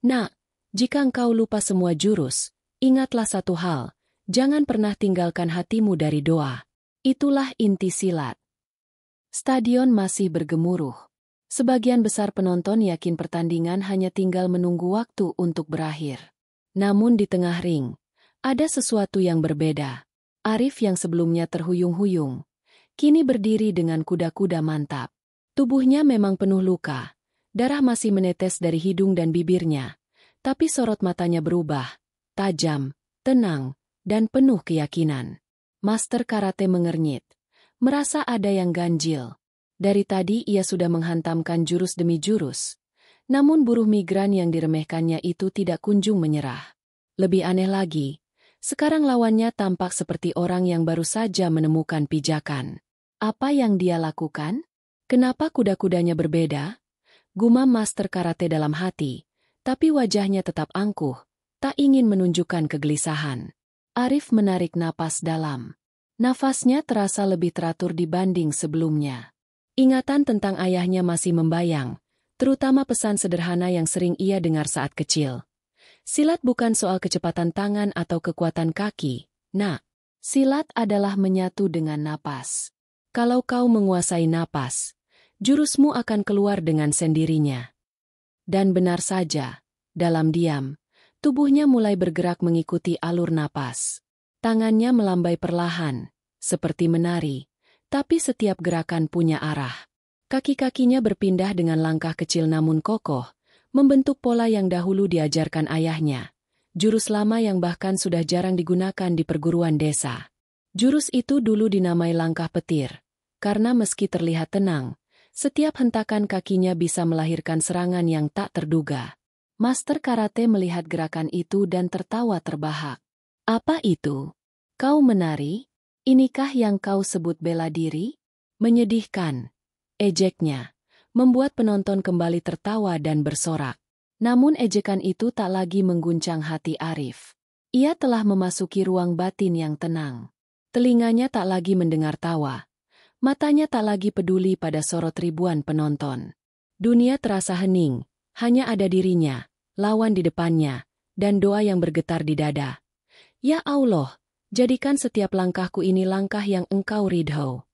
Nak, jika engkau lupa semua jurus, ingatlah satu hal, jangan pernah tinggalkan hatimu dari doa. Itulah inti silat. Stadion masih bergemuruh. Sebagian besar penonton yakin pertandingan hanya tinggal menunggu waktu untuk berakhir. Namun di tengah ring, ada sesuatu yang berbeda. Arif yang sebelumnya terhuyung-huyung, kini berdiri dengan kuda-kuda mantap. Tubuhnya memang penuh luka, darah masih menetes dari hidung dan bibirnya, tapi sorot matanya berubah, tajam, tenang, dan penuh keyakinan. Master karate mengernyit, merasa ada yang ganjil. Dari tadi ia sudah menghantamkan jurus demi jurus, namun buruh migran yang diremehkannya itu tidak kunjung menyerah. Lebih aneh lagi, sekarang lawannya tampak seperti orang yang baru saja menemukan pijakan. Apa yang dia lakukan? Kenapa kuda-kudanya berbeda? Gumam master karate dalam hati, tapi wajahnya tetap angkuh, tak ingin menunjukkan kegelisahan. Arif menarik napas dalam. Nafasnya terasa lebih teratur dibanding sebelumnya. Ingatan tentang ayahnya masih membayang, terutama pesan sederhana yang sering ia dengar saat kecil. Silat bukan soal kecepatan tangan atau kekuatan kaki, nak. Silat adalah menyatu dengan napas. Kalau kau menguasai napas, jurusmu akan keluar dengan sendirinya. Dan benar saja, dalam diam, tubuhnya mulai bergerak mengikuti alur napas. Tangannya melambai perlahan, seperti menari, tapi setiap gerakan punya arah. Kaki-kakinya berpindah dengan langkah kecil namun kokoh, membentuk pola yang dahulu diajarkan ayahnya. Jurus lama yang bahkan sudah jarang digunakan di perguruan desa. Jurus itu dulu dinamai langkah petir, karena meski terlihat tenang, setiap hentakan kakinya bisa melahirkan serangan yang tak terduga. Master Karate melihat gerakan itu dan tertawa terbahak. Apa itu? Kau menari? Inikah yang kau sebut bela diri? Menyedihkan. Ejeknya, membuat penonton kembali tertawa dan bersorak. Namun ejekan itu tak lagi mengguncang hati Arif. Ia telah memasuki ruang batin yang tenang. Telinganya tak lagi mendengar tawa. Matanya tak lagi peduli pada sorot ribuan penonton. Dunia terasa hening, hanya ada dirinya, lawan di depannya, dan doa yang bergetar di dada. Ya Allah, jadikan setiap langkahku ini langkah yang Engkau ridho.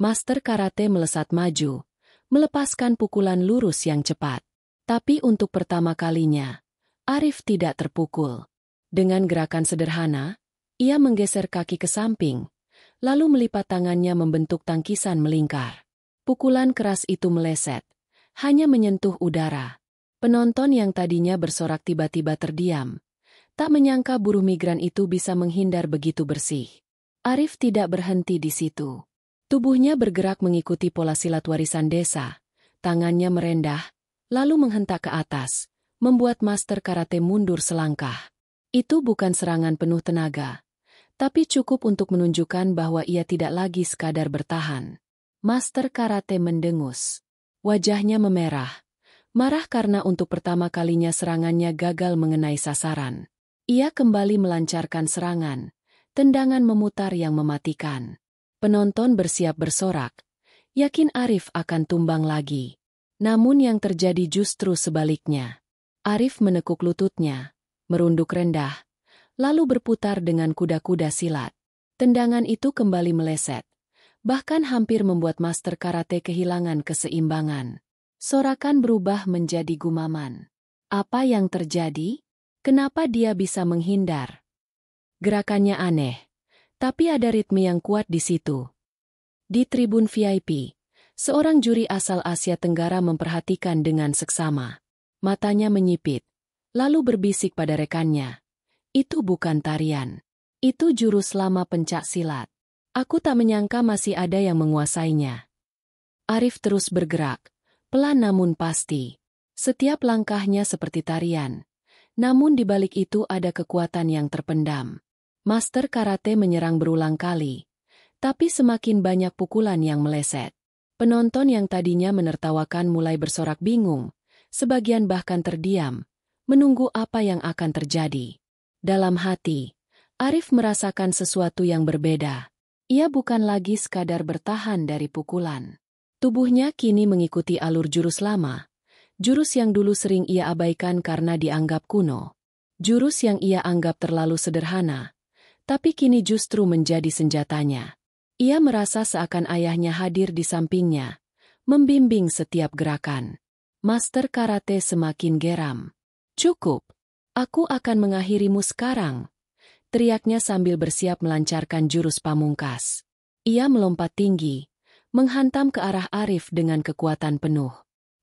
Master Karate melesat maju, melepaskan pukulan lurus yang cepat. Tapi untuk pertama kalinya, Arif tidak terpukul. Dengan gerakan sederhana, ia menggeser kaki ke samping, lalu melipat tangannya membentuk tangkisan melingkar. Pukulan keras itu meleset, hanya menyentuh udara. Penonton yang tadinya bersorak tiba-tiba terdiam. Tak menyangka buruh migran itu bisa menghindar begitu bersih. Arif tidak berhenti di situ. Tubuhnya bergerak mengikuti pola silat warisan desa. Tangannya merendah, lalu menghentak ke atas, membuat Master Karate mundur selangkah. Itu bukan serangan penuh tenaga, tapi cukup untuk menunjukkan bahwa ia tidak lagi sekadar bertahan. Master Karate mendengus. Wajahnya memerah. Marah karena untuk pertama kalinya serangannya gagal mengenai sasaran. Ia kembali melancarkan serangan. Tendangan memutar yang mematikan. Penonton bersiap bersorak. Yakin Arif akan tumbang lagi. Namun yang terjadi justru sebaliknya. Arif menekuk lututnya, merunduk rendah, lalu berputar dengan kuda-kuda silat. Tendangan itu kembali meleset, bahkan hampir membuat Master Karate kehilangan keseimbangan. Sorakan berubah menjadi gumaman. Apa yang terjadi? Kenapa dia bisa menghindar? Gerakannya aneh, tapi ada ritme yang kuat di situ. Di tribun VIP, seorang juri asal Asia Tenggara memperhatikan dengan seksama. Matanya menyipit, lalu berbisik pada rekannya. Itu bukan tarian. Itu jurus lama pencak silat. Aku tak menyangka masih ada yang menguasainya. Arif terus bergerak, pelan namun pasti. Setiap langkahnya seperti tarian. Namun di balik itu ada kekuatan yang terpendam. Master Karate menyerang berulang kali. Tapi semakin banyak pukulan yang meleset. Penonton yang tadinya menertawakan mulai bersorak bingung. Sebagian bahkan terdiam, menunggu apa yang akan terjadi. Dalam hati, Arif merasakan sesuatu yang berbeda. Ia bukan lagi sekadar bertahan dari pukulan. Tubuhnya kini mengikuti alur jurus lama. Jurus yang dulu sering ia abaikan karena dianggap kuno. Jurus yang ia anggap terlalu sederhana. Tapi kini justru menjadi senjatanya. Ia merasa seakan ayahnya hadir di sampingnya, membimbing setiap gerakan. Master Karate semakin geram. Cukup. Aku akan mengakhirimu sekarang. Teriaknya sambil bersiap melancarkan jurus pamungkas. Ia melompat tinggi, menghantam ke arah Arif dengan kekuatan penuh.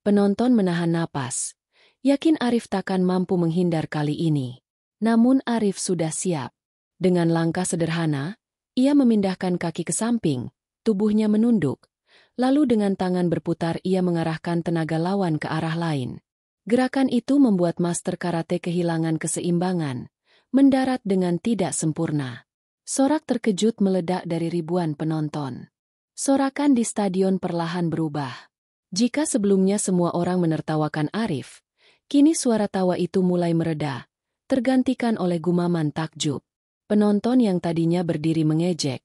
Penonton menahan napas. Yakin Arif takkan mampu menghindar kali ini. Namun Arif sudah siap. Dengan langkah sederhana, ia memindahkan kaki ke samping, tubuhnya menunduk. Lalu dengan tangan berputar ia mengarahkan tenaga lawan ke arah lain. Gerakan itu membuat Master Karate kehilangan keseimbangan, mendarat dengan tidak sempurna. Sorak terkejut meledak dari ribuan penonton. Sorakan di stadion perlahan berubah. Jika sebelumnya semua orang menertawakan Arif, kini suara tawa itu mulai mereda, tergantikan oleh gumaman takjub. Penonton yang tadinya berdiri mengejek,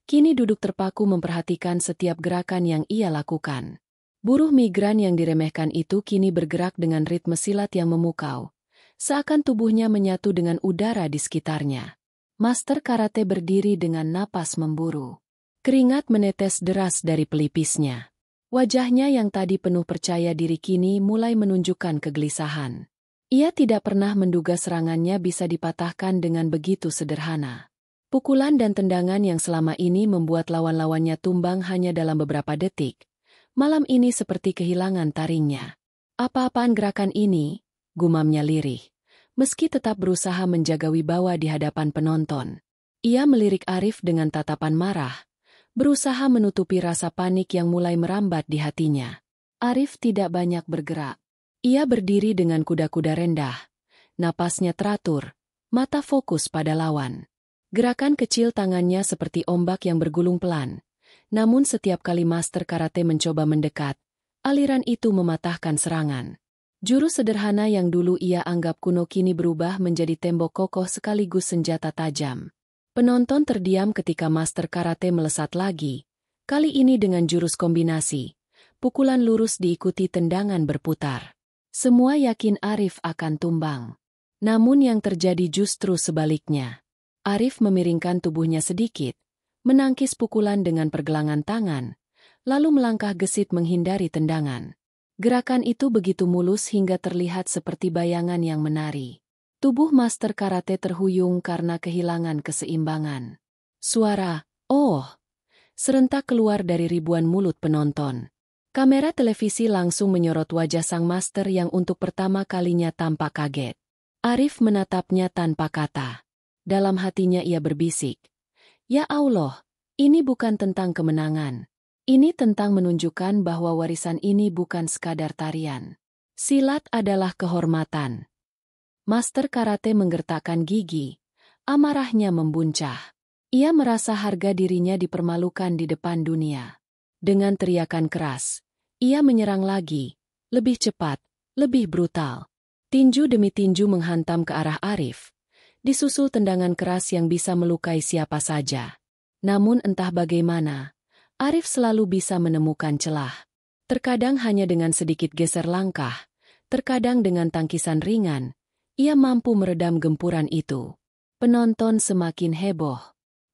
kini duduk terpaku memperhatikan setiap gerakan yang ia lakukan. Buruh migran yang diremehkan itu kini bergerak dengan ritme silat yang memukau. Seakan tubuhnya menyatu dengan udara di sekitarnya. Master karate berdiri dengan napas memburu. Keringat menetes deras dari pelipisnya. Wajahnya yang tadi penuh percaya diri kini mulai menunjukkan kegelisahan. Ia tidak pernah menduga serangannya bisa dipatahkan dengan begitu sederhana. Pukulan dan tendangan yang selama ini membuat lawan-lawannya tumbang hanya dalam beberapa detik, malam ini seperti kehilangan taringnya. Apa-apaan gerakan ini? Gumamnya lirih. Meski tetap berusaha menjaga wibawa di hadapan penonton. Ia melirik Arif dengan tatapan marah, berusaha menutupi rasa panik yang mulai merambat di hatinya. Arif tidak banyak bergerak. Ia berdiri dengan kuda-kuda rendah. Napasnya teratur, mata fokus pada lawan. Gerakan kecil tangannya seperti ombak yang bergulung pelan. Namun setiap kali master karate mencoba mendekat, aliran itu mematahkan serangan. Jurus sederhana yang dulu ia anggap kuno kini berubah menjadi tembok kokoh sekaligus senjata tajam. Penonton terdiam ketika master karate melesat lagi, kali ini dengan jurus kombinasi. Pukulan lurus diikuti tendangan berputar. Semua yakin Arif akan tumbang. Namun yang terjadi justru sebaliknya. Arif memiringkan tubuhnya sedikit, menangkis pukulan dengan pergelangan tangan, lalu melangkah gesit menghindari tendangan. Gerakan itu begitu mulus hingga terlihat seperti bayangan yang menari. Tubuh master karate terhuyung karena kehilangan keseimbangan. Suara, "Oh!" serentak keluar dari ribuan mulut penonton. Kamera televisi langsung menyorot wajah sang master yang untuk pertama kalinya tampak kaget. Arif menatapnya tanpa kata. Dalam hatinya ia berbisik, "Ya Allah, ini bukan tentang kemenangan. Ini tentang menunjukkan bahwa warisan ini bukan sekadar tarian. Silat adalah kehormatan." Master karate menggertakkan gigi, amarahnya membuncah. Ia merasa harga dirinya dipermalukan di depan dunia. Dengan teriakan keras, ia menyerang lagi, lebih cepat, lebih brutal. Tinju demi tinju menghantam ke arah Arif, disusul tendangan keras yang bisa melukai siapa saja. Namun entah bagaimana, Arif selalu bisa menemukan celah. Terkadang hanya dengan sedikit geser langkah, terkadang dengan tangkisan ringan, ia mampu meredam gempuran itu. Penonton semakin heboh.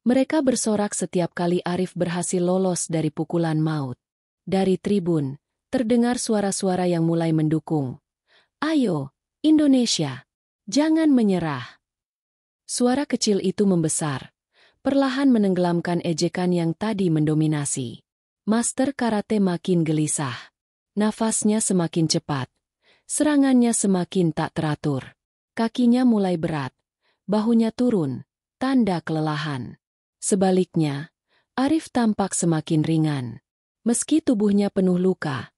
Mereka bersorak setiap kali Arif berhasil lolos dari pukulan maut. Dari tribun, terdengar suara-suara yang mulai mendukung. "Ayo, Indonesia! Jangan menyerah!" Suara kecil itu membesar, perlahan menenggelamkan ejekan yang tadi mendominasi. Master karate makin gelisah. Nafasnya semakin cepat. Serangannya semakin tak teratur. Kakinya mulai berat. Bahunya turun, tanda kelelahan. Sebaliknya, Arif tampak semakin ringan. Meski tubuhnya penuh luka,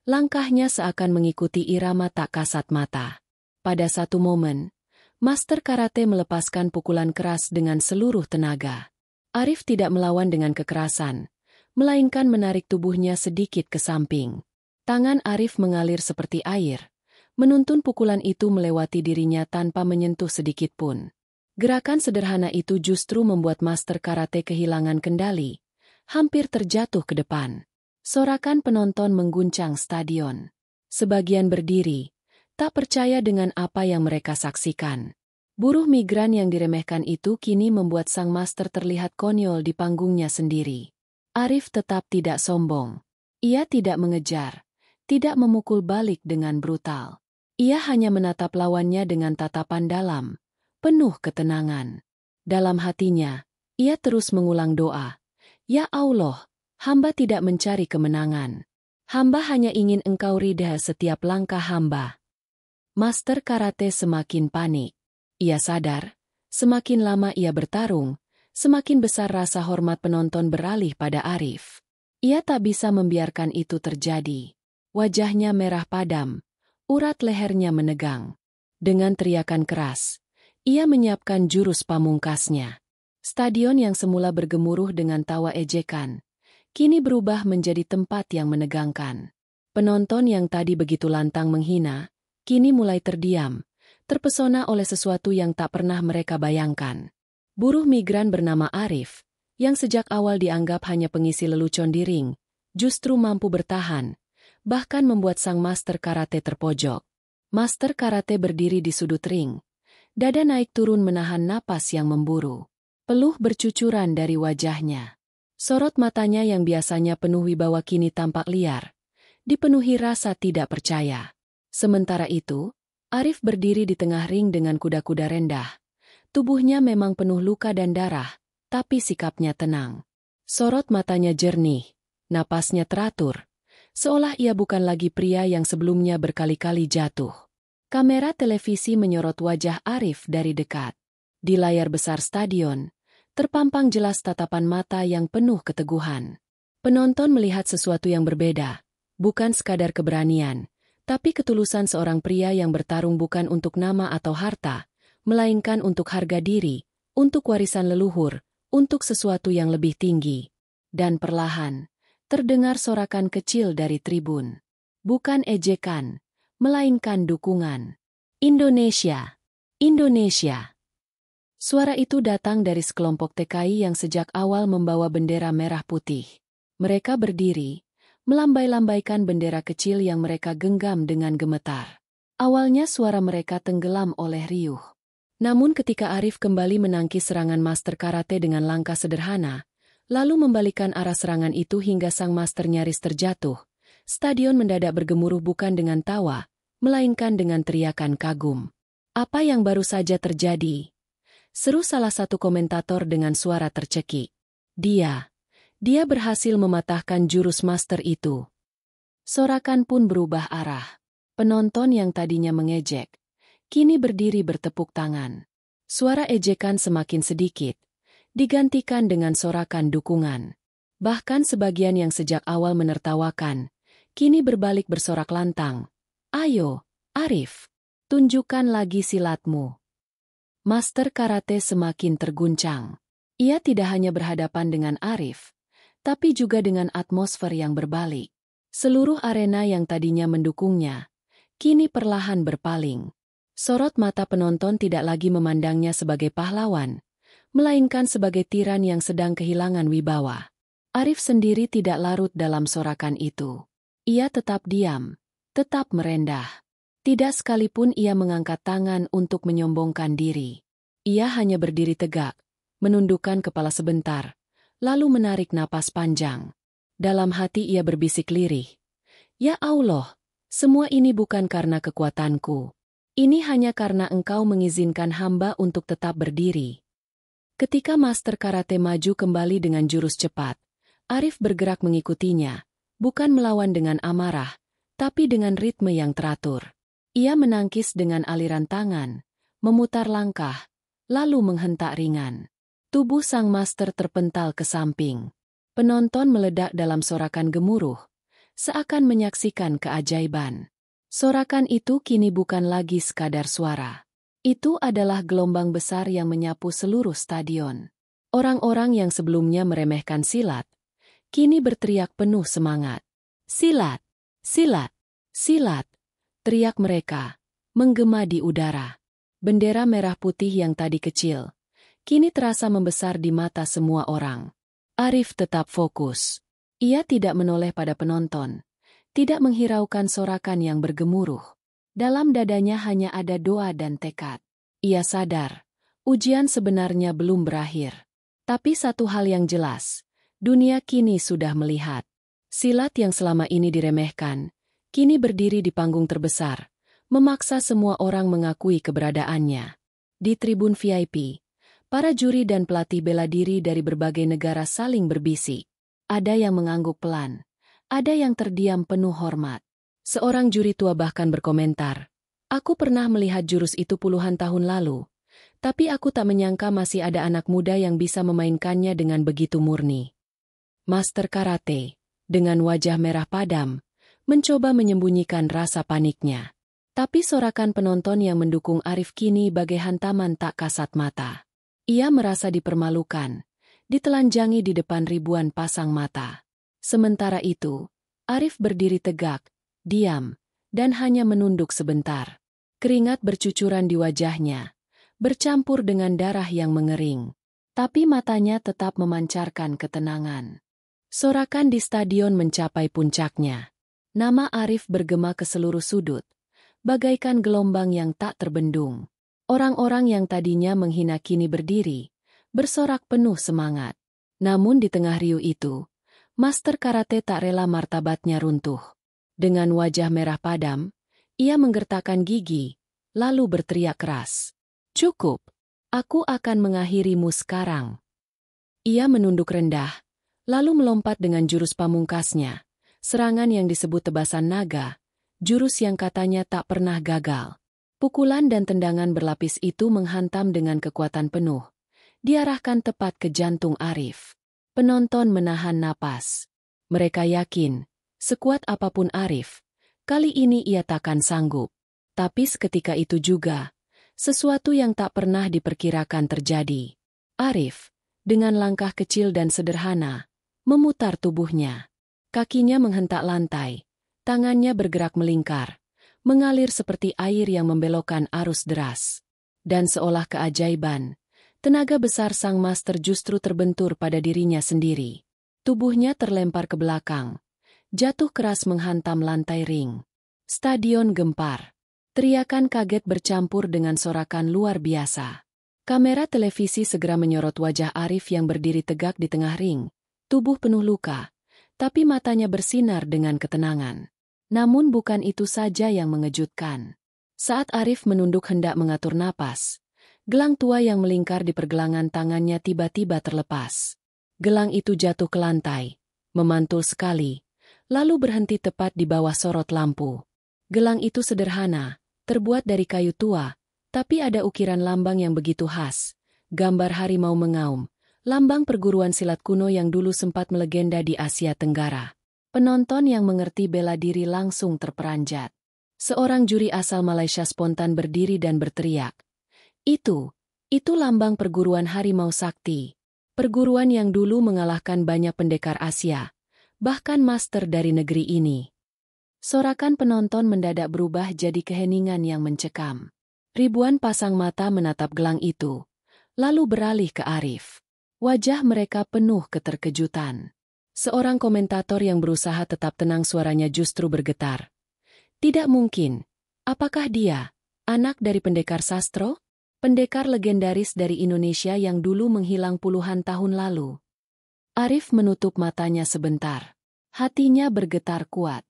langkahnya seakan mengikuti irama tak kasat mata. Pada satu momen, master karate melepaskan pukulan keras dengan seluruh tenaga. Arif tidak melawan dengan kekerasan, melainkan menarik tubuhnya sedikit ke samping. Tangan Arif mengalir seperti air, menuntun pukulan itu melewati dirinya tanpa menyentuh sedikit pun. Gerakan sederhana itu justru membuat master karate kehilangan kendali, hampir terjatuh ke depan. Sorakan penonton mengguncang stadion. Sebagian berdiri, tak percaya dengan apa yang mereka saksikan. Buruh migran yang diremehkan itu kini membuat sang master terlihat konyol di panggungnya sendiri. Arif tetap tidak sombong. Ia tidak mengejar, tidak memukul balik dengan brutal. Ia hanya menatap lawannya dengan tatapan dalam, penuh ketenangan. Dalam hatinya, ia terus mengulang doa. "Ya Allah, hamba tidak mencari kemenangan. Hamba hanya ingin Engkau ridha setiap langkah hamba." Master karate semakin panik. Ia sadar, semakin lama ia bertarung, semakin besar rasa hormat penonton beralih pada Arif. Ia tak bisa membiarkan itu terjadi. Wajahnya merah padam, urat lehernya menegang. Dengan teriakan keras, ia menyiapkan jurus pamungkasnya. Stadion yang semula bergemuruh dengan tawa ejekan, kini berubah menjadi tempat yang menegangkan. Penonton yang tadi begitu lantang menghina, kini mulai terdiam, terpesona oleh sesuatu yang tak pernah mereka bayangkan. Buruh migran bernama Arif, yang sejak awal dianggap hanya pengisi lelucon di ring, justru mampu bertahan, bahkan membuat sang master karate terpojok. Master karate berdiri di sudut ring. Dada naik turun menahan napas yang memburu. Peluh bercucuran dari wajahnya. Sorot matanya yang biasanya penuh wibawa kini tampak liar. Dipenuhi rasa tidak percaya. Sementara itu, Arif berdiri di tengah ring dengan kuda-kuda rendah. Tubuhnya memang penuh luka dan darah, tapi sikapnya tenang. Sorot matanya jernih, napasnya teratur. Seolah ia bukan lagi pria yang sebelumnya berkali-kali jatuh. Kamera televisi menyorot wajah Arif dari dekat. Di layar besar stadion, terpampang jelas tatapan mata yang penuh keteguhan. Penonton melihat sesuatu yang berbeda, bukan sekadar keberanian, tapi ketulusan seorang pria yang bertarung bukan untuk nama atau harta, melainkan untuk harga diri, untuk warisan leluhur, untuk sesuatu yang lebih tinggi. Dan perlahan, terdengar sorakan kecil dari tribun. Bukan ejekan, melainkan dukungan. Indonesia! Indonesia! Suara itu datang dari sekelompok TKI yang sejak awal membawa bendera merah putih. Mereka berdiri, melambai-lambaikan bendera kecil yang mereka genggam dengan gemetar. Awalnya suara mereka tenggelam oleh riuh. Namun ketika Arif kembali menangkis serangan master karate dengan langkah sederhana, lalu membalikan arah serangan itu hingga sang master nyaris terjatuh, stadion mendadak bergemuruh bukan dengan tawa, melainkan dengan teriakan kagum. Apa yang baru saja terjadi? Seru salah satu komentator dengan suara tercekik. Dia berhasil mematahkan jurus master itu. Sorakan pun berubah arah. Penonton yang tadinya mengejek, kini berdiri bertepuk tangan. Suara ejekan semakin sedikit, digantikan dengan sorakan dukungan. Bahkan sebagian yang sejak awal menertawakan, kini berbalik bersorak lantang. Ayo, Arif, tunjukkan lagi silatmu. Master karate semakin terguncang. Ia tidak hanya berhadapan dengan Arif, tapi juga dengan atmosfer yang berbalik. Seluruh arena yang tadinya mendukungnya, kini perlahan berpaling. Sorot mata penonton tidak lagi memandangnya sebagai pahlawan, melainkan sebagai tiran yang sedang kehilangan wibawa. Arif sendiri tidak larut dalam sorakan itu. Ia tetap diam, tetap merendah. Tidak sekalipun ia mengangkat tangan untuk menyombongkan diri. Ia hanya berdiri tegak, menundukkan kepala sebentar, lalu menarik napas panjang. Dalam hati ia berbisik lirih. Ya Allah, semua ini bukan karena kekuatanku. Ini hanya karena Engkau mengizinkan hamba untuk tetap berdiri. Ketika master karate maju kembali dengan jurus cepat, Arif bergerak mengikutinya, bukan melawan dengan amarah, tapi dengan ritme yang teratur. Ia menangkis dengan aliran tangan, memutar langkah, lalu menghentak ringan. Tubuh sang master terpental ke samping. Penonton meledak dalam sorakan gemuruh, seakan menyaksikan keajaiban. Sorakan itu kini bukan lagi sekadar suara. Itu adalah gelombang besar yang menyapu seluruh stadion. Orang-orang yang sebelumnya meremehkan silat, kini berteriak penuh semangat. Silat! Silat! Silat! Teriak mereka, menggema di udara. Bendera merah putih yang tadi kecil, kini terasa membesar di mata semua orang. Arif tetap fokus. Ia tidak menoleh pada penonton, tidak menghiraukan sorakan yang bergemuruh. Dalam dadanya hanya ada doa dan tekad. Ia sadar, ujian sebenarnya belum berakhir. Tapi satu hal yang jelas, dunia kini sudah melihat. Silat yang selama ini diremehkan, kini berdiri di panggung terbesar, memaksa semua orang mengakui keberadaannya. Di tribun VIP, para juri dan pelatih bela diri dari berbagai negara saling berbisik. Ada yang mengangguk pelan, ada yang terdiam penuh hormat. Seorang juri tua bahkan berkomentar, "Aku pernah melihat jurus itu puluhan tahun lalu, tapi aku tak menyangka masih ada anak muda yang bisa memainkannya dengan begitu murni." Master karate, dengan wajah merah padam, mencoba menyembunyikan rasa paniknya. Tapi sorakan penonton yang mendukung Arif kini bagai hantaman tak kasat mata. Ia merasa dipermalukan, ditelanjangi di depan ribuan pasang mata. Sementara itu, Arif berdiri tegak, diam, dan hanya menunduk sebentar. Keringat bercucuran di wajahnya, bercampur dengan darah yang mengering. Tapi matanya tetap memancarkan ketenangan. Sorakan di stadion mencapai puncaknya. Nama Arif bergema ke seluruh sudut. bagaikan gelombang yang tak terbendung. Orang-orang yang tadinya menghina kini berdiri, bersorak penuh semangat. Namun di tengah riuh itu, Master Karate tak rela martabatnya runtuh. Dengan wajah merah padam, ia menggertakkan gigi, lalu berteriak keras. "Cukup! Aku akan mengakhirimu sekarang." Ia menunduk rendah, lalu melompat dengan jurus pamungkasnya, serangan yang disebut tebasan naga, jurus yang katanya tak pernah gagal. Pukulan dan tendangan berlapis itu menghantam dengan kekuatan penuh, diarahkan tepat ke jantung Arif. Penonton menahan napas. Mereka yakin, sekuat apapun Arif, kali ini ia takkan sanggup. Tapi seketika itu juga, sesuatu yang tak pernah diperkirakan terjadi. Arif, dengan langkah kecil dan sederhana, memutar tubuhnya. Kakinya menghentak lantai, tangannya bergerak melingkar, mengalir seperti air yang membelokkan arus deras. Dan seolah keajaiban, tenaga besar sang master justru terbentur pada dirinya sendiri. Tubuhnya terlempar ke belakang, jatuh keras menghantam lantai ring. Stadion gempar. Teriakan kaget bercampur dengan sorakan luar biasa. Kamera televisi segera menyorot wajah Arif yang berdiri tegak di tengah ring, tubuh penuh luka, tapi matanya bersinar dengan ketenangan. Namun bukan itu saja yang mengejutkan. Saat Arif menunduk hendak mengatur napas, gelang tua yang melingkar di pergelangan tangannya tiba-tiba terlepas. Gelang itu jatuh ke lantai, memantul sekali, lalu berhenti tepat di bawah sorot lampu. Gelang itu sederhana, terbuat dari kayu tua, tapi ada ukiran lambang yang begitu khas, gambar harimau mengaum, lambang perguruan silat kuno yang dulu sempat melegenda di Asia Tenggara. Penonton yang mengerti bela diri langsung terperanjat. Seorang juri asal Malaysia spontan berdiri dan berteriak, Itu lambang perguruan harimau sakti. Perguruan yang dulu mengalahkan banyak pendekar Asia, bahkan master dari negeri ini." Sorakan penonton mendadak berubah jadi keheningan yang mencekam. Ribuan pasang mata menatap gelang itu, lalu beralih ke Arif. Wajah mereka penuh keterkejutan. Seorang komentator yang berusaha tetap tenang suaranya justru bergetar. "Tidak mungkin. Apakah dia, anak dari pendekar sastro? Pendekar legendaris dari Indonesia yang dulu menghilang puluhan tahun lalu?" Arif menutup matanya sebentar. Hatinya bergetar kuat.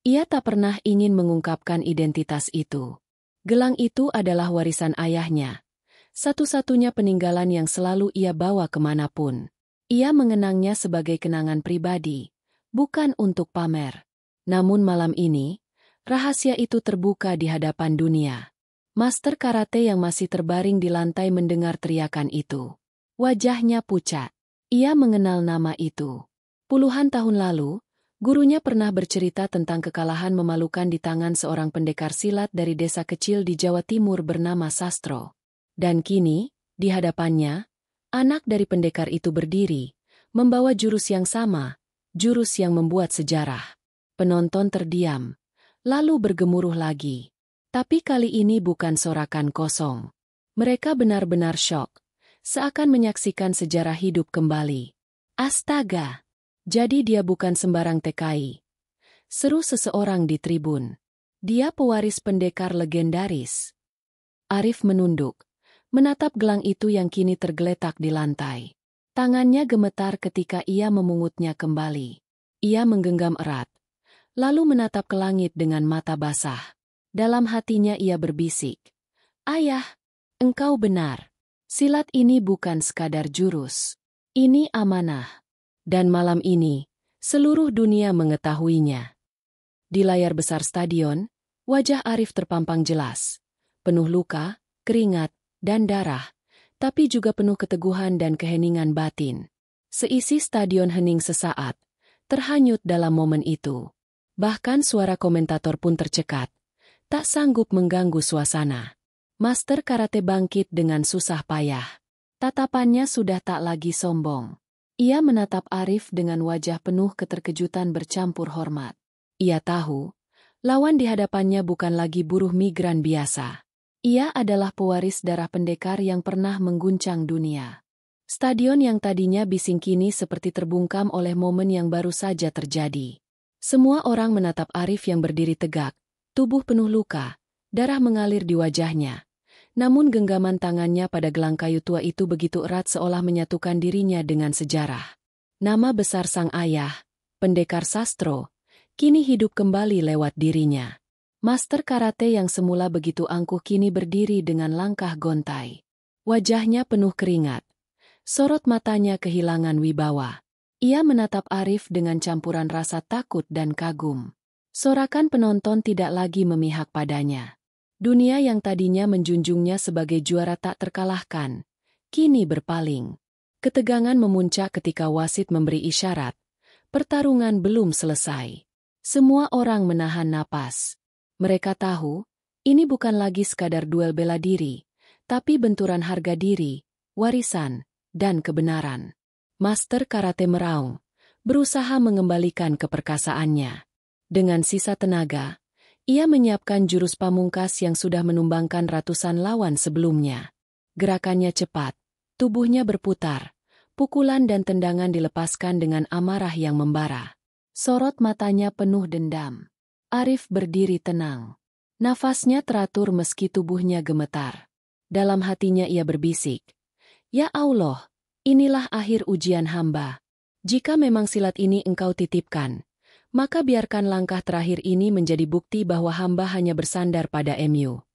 Ia tak pernah ingin mengungkapkan identitas itu. Gelang itu adalah warisan ayahnya, satu-satunya peninggalan yang selalu ia bawa kemanapun. Ia mengenangnya sebagai kenangan pribadi, bukan untuk pamer. Namun malam ini, rahasia itu terbuka di hadapan dunia. Master karate yang masih terbaring di lantai mendengar teriakan itu. Wajahnya pucat. Ia mengenal nama itu. Puluhan tahun lalu, gurunya pernah bercerita tentang kekalahan memalukan di tangan seorang pendekar silat dari desa kecil di Jawa Timur bernama Sastro. Dan kini, di hadapannya, anak dari pendekar itu berdiri, membawa jurus yang sama, jurus yang membuat sejarah. Penonton terdiam, lalu bergemuruh lagi. Tapi kali ini bukan sorakan kosong. Mereka benar-benar syok, seakan menyaksikan sejarah hidup kembali. "Astaga! Jadi dia bukan sembarang TKI," seru seseorang di tribun. "Dia pewaris pendekar legendaris." Arif menunduk, menatap gelang itu yang kini tergeletak di lantai. Tangannya gemetar ketika ia memungutnya kembali. Ia menggenggam erat, lalu menatap ke langit dengan mata basah. Dalam hatinya ia berbisik, "Ayah, engkau benar. Silat ini bukan sekadar jurus. Ini amanah." Dan malam ini, seluruh dunia mengetahuinya. Di layar besar stadion, wajah Arif terpampang jelas. Penuh luka, keringat, dan darah, tapi juga penuh keteguhan dan keheningan batin. Seisi stadion hening sesaat, terhanyut dalam momen itu. Bahkan suara komentator pun tercekat, tak sanggup mengganggu suasana. Master karate bangkit dengan susah payah. Tatapannya sudah tak lagi sombong. Ia menatap Arif dengan wajah penuh keterkejutan bercampur hormat. Ia tahu, lawan di hadapannya bukan lagi buruh migran biasa. Ia adalah pewaris darah pendekar yang pernah mengguncang dunia. Stadion yang tadinya bising kini seperti terbungkam oleh momen yang baru saja terjadi. Semua orang menatap Arif yang berdiri tegak, tubuh penuh luka, Darah mengalir di wajahnya. Namun genggaman tangannya pada gelang kayu tua itu begitu erat seolah menyatukan dirinya dengan sejarah. Nama besar sang ayah, pendekar sastro, kini hidup kembali lewat dirinya. Master karate yang semula begitu angkuh kini berdiri dengan langkah gontai. Wajahnya penuh keringat. Sorot matanya kehilangan wibawa. Ia menatap Arif dengan campuran rasa takut dan kagum. Sorakan penonton tidak lagi memihak padanya. Dunia yang tadinya menjunjungnya sebagai juara tak terkalahkan, kini berpaling. Ketegangan memuncak ketika wasit memberi isyarat. Pertarungan belum selesai. Semua orang menahan napas. Mereka tahu, ini bukan lagi sekadar duel bela diri, tapi benturan harga diri, warisan, dan kebenaran. Master karate meraung, berusaha mengembalikan keperkasaannya. Dengan sisa tenaga, ia menyiapkan jurus pamungkas yang sudah menumbangkan ratusan lawan sebelumnya. Gerakannya cepat, tubuhnya berputar, pukulan dan tendangan dilepaskan dengan amarah yang membara. Sorot matanya penuh dendam. Arif berdiri tenang. Nafasnya teratur meski tubuhnya gemetar. Dalam hatinya ia berbisik, "Ya Allah, inilah akhir ujian hamba. Jika memang silat ini engkau titipkan, maka biarkan langkah terakhir ini menjadi bukti bahwa hamba hanya bersandar pada MU."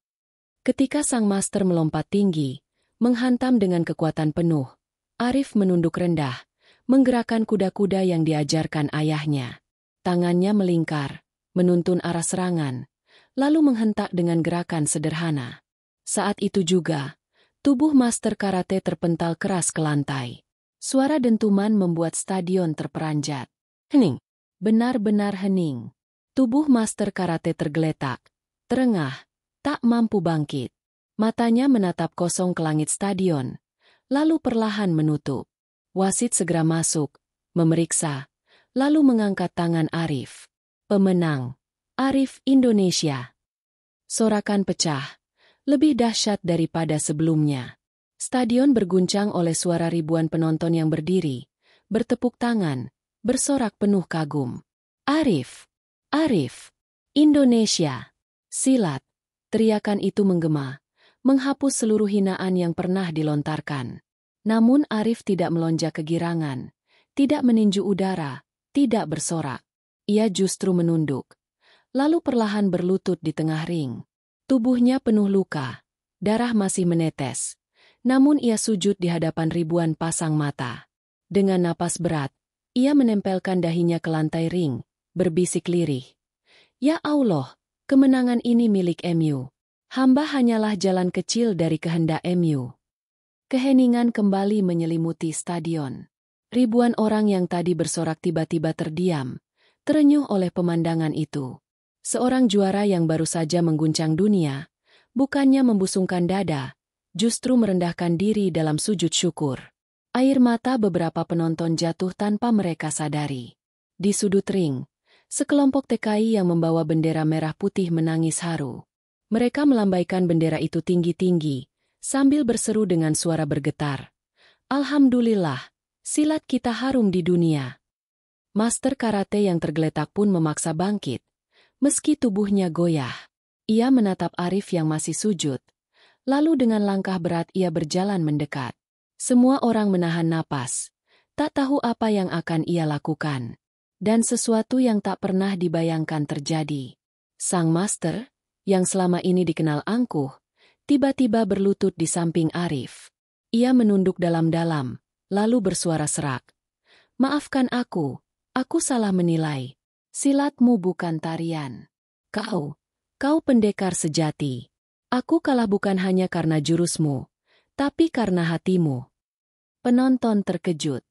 Ketika sang master melompat tinggi, menghantam dengan kekuatan penuh, Arif menunduk rendah, menggerakkan kuda-kuda yang diajarkan ayahnya. Tangannya melingkar, menuntun arah serangan, lalu menghentak dengan gerakan sederhana. Saat itu juga, tubuh master karate terpental keras ke lantai. Suara dentuman membuat stadion terperanjat. Hening. Benar-benar hening. Tubuh master karate tergeletak, terengah, tak mampu bangkit. Matanya menatap kosong ke langit stadion, lalu perlahan menutup. Wasit segera masuk, memeriksa, lalu mengangkat tangan Arif. Pemenang, Arif Indonesia. Sorakan pecah, lebih dahsyat daripada sebelumnya. Stadion berguncang oleh suara ribuan penonton yang berdiri, bertepuk tangan, bersorak penuh kagum. Arif! Arif! Indonesia! Silat! Teriakan itu menggema, menghapus seluruh hinaan yang pernah dilontarkan. Namun Arif tidak melonjak kegirangan, tidak meninju udara, tidak bersorak. Ia justru menunduk, lalu perlahan berlutut di tengah ring. Tubuhnya penuh luka, darah masih menetes, namun ia sujud di hadapan ribuan pasang mata. Dengan napas berat, ia menempelkan dahinya ke lantai ring, berbisik lirih. "Ya Allah, kemenangan ini milik MU. Hamba hanyalah jalan kecil dari kehendak MU." Keheningan kembali menyelimuti stadion. Ribuan orang yang tadi bersorak tiba-tiba terdiam, terenyuh oleh pemandangan itu. Seorang juara yang baru saja mengguncang dunia, bukannya membusungkan dada, justru merendahkan diri dalam sujud syukur. Air mata beberapa penonton jatuh tanpa mereka sadari. Di sudut ring, sekelompok TKI yang membawa bendera merah putih menangis haru. Mereka melambaikan bendera itu tinggi-tinggi, sambil berseru dengan suara bergetar. "Alhamdulillah, silat kita harum di dunia." Master karate yang tergeletak pun memaksa bangkit, meski tubuhnya goyah. Ia menatap Arif yang masih sujud, lalu dengan langkah berat ia berjalan mendekat. Semua orang menahan napas, tak tahu apa yang akan ia lakukan. Dan sesuatu yang tak pernah dibayangkan terjadi. Sang master, yang selama ini dikenal angkuh, tiba-tiba berlutut di samping Arif. Ia menunduk dalam-dalam, lalu bersuara serak. "Maafkan aku salah menilai. Silatmu bukan tarian. Kau pendekar sejati. Aku kalah bukan hanya karena jurusmu, tapi karena hatimu." Penonton terkejut.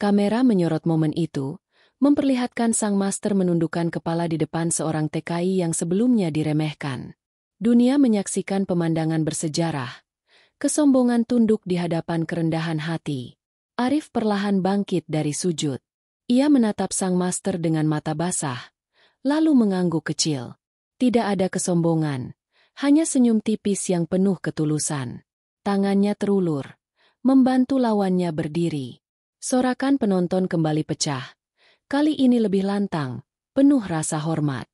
Kamera menyorot momen itu, memperlihatkan sang master menundukkan kepala di depan seorang TKI yang sebelumnya diremehkan. Dunia menyaksikan pemandangan bersejarah. Kesombongan tunduk di hadapan kerendahan hati. Arif perlahan bangkit dari sujud. Ia menatap sang master dengan mata basah, lalu mengangguk kecil. Tidak ada kesombongan, hanya senyum tipis yang penuh ketulusan. Tangannya terulur, membantu lawannya berdiri. Sorakan penonton kembali pecah. Kali ini lebih lantang, penuh rasa hormat.